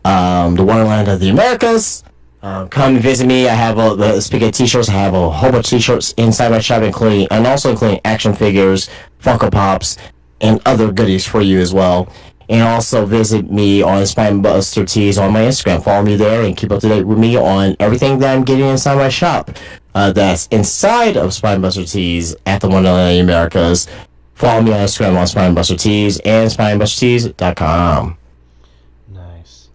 the Wonderland of the Americas. Come and visit me. I have speaking of t-shirts, I have a whole bunch of t-shirts inside my shop, including action figures, Funko Pops, and other goodies for you as well. And also visit me on Spinebuster Tees on my Instagram. Follow me there and keep up to date with me on everything that I'm getting inside my shop. That's inside of Spinebuster Tees at the Wonderland of the Americas. Follow me on Instagram on Spinebuster Tees and SpinebusterTees.com. Nice.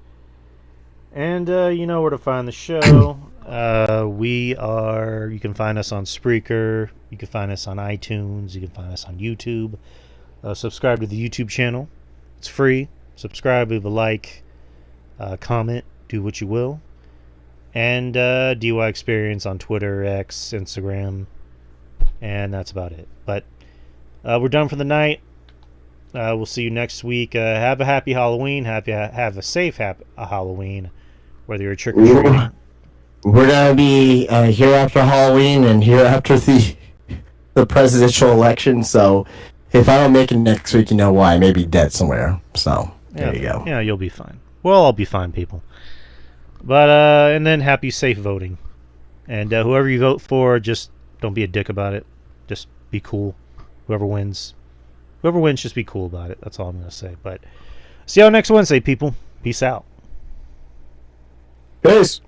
And you know where to find the show. You can find us on Spreaker. You can find us on iTunes. You can find us on YouTube. Subscribe to the YouTube channel. It's free. Subscribe, leave a like, comment, do what you will. And DUI Experience on Twitter, X, Instagram. And that's about it. But we're done for the night. We'll see you next week. Have a happy Halloween. Have a safe Halloween, whether you're trick-or-treating. We're going to be here after Halloween and here after the presidential election, so if I don't make it next week, you know why. I may be dead somewhere. So, there you go. Yeah, you'll be fine. We'll all be fine, people. But, and then happy safe voting. And whoever you vote for, just don't be a dick about it. Just be cool. Whoever wins, just be cool about it. That's all I'm going to say. But see y'all next Wednesday, people. Peace out. Peace.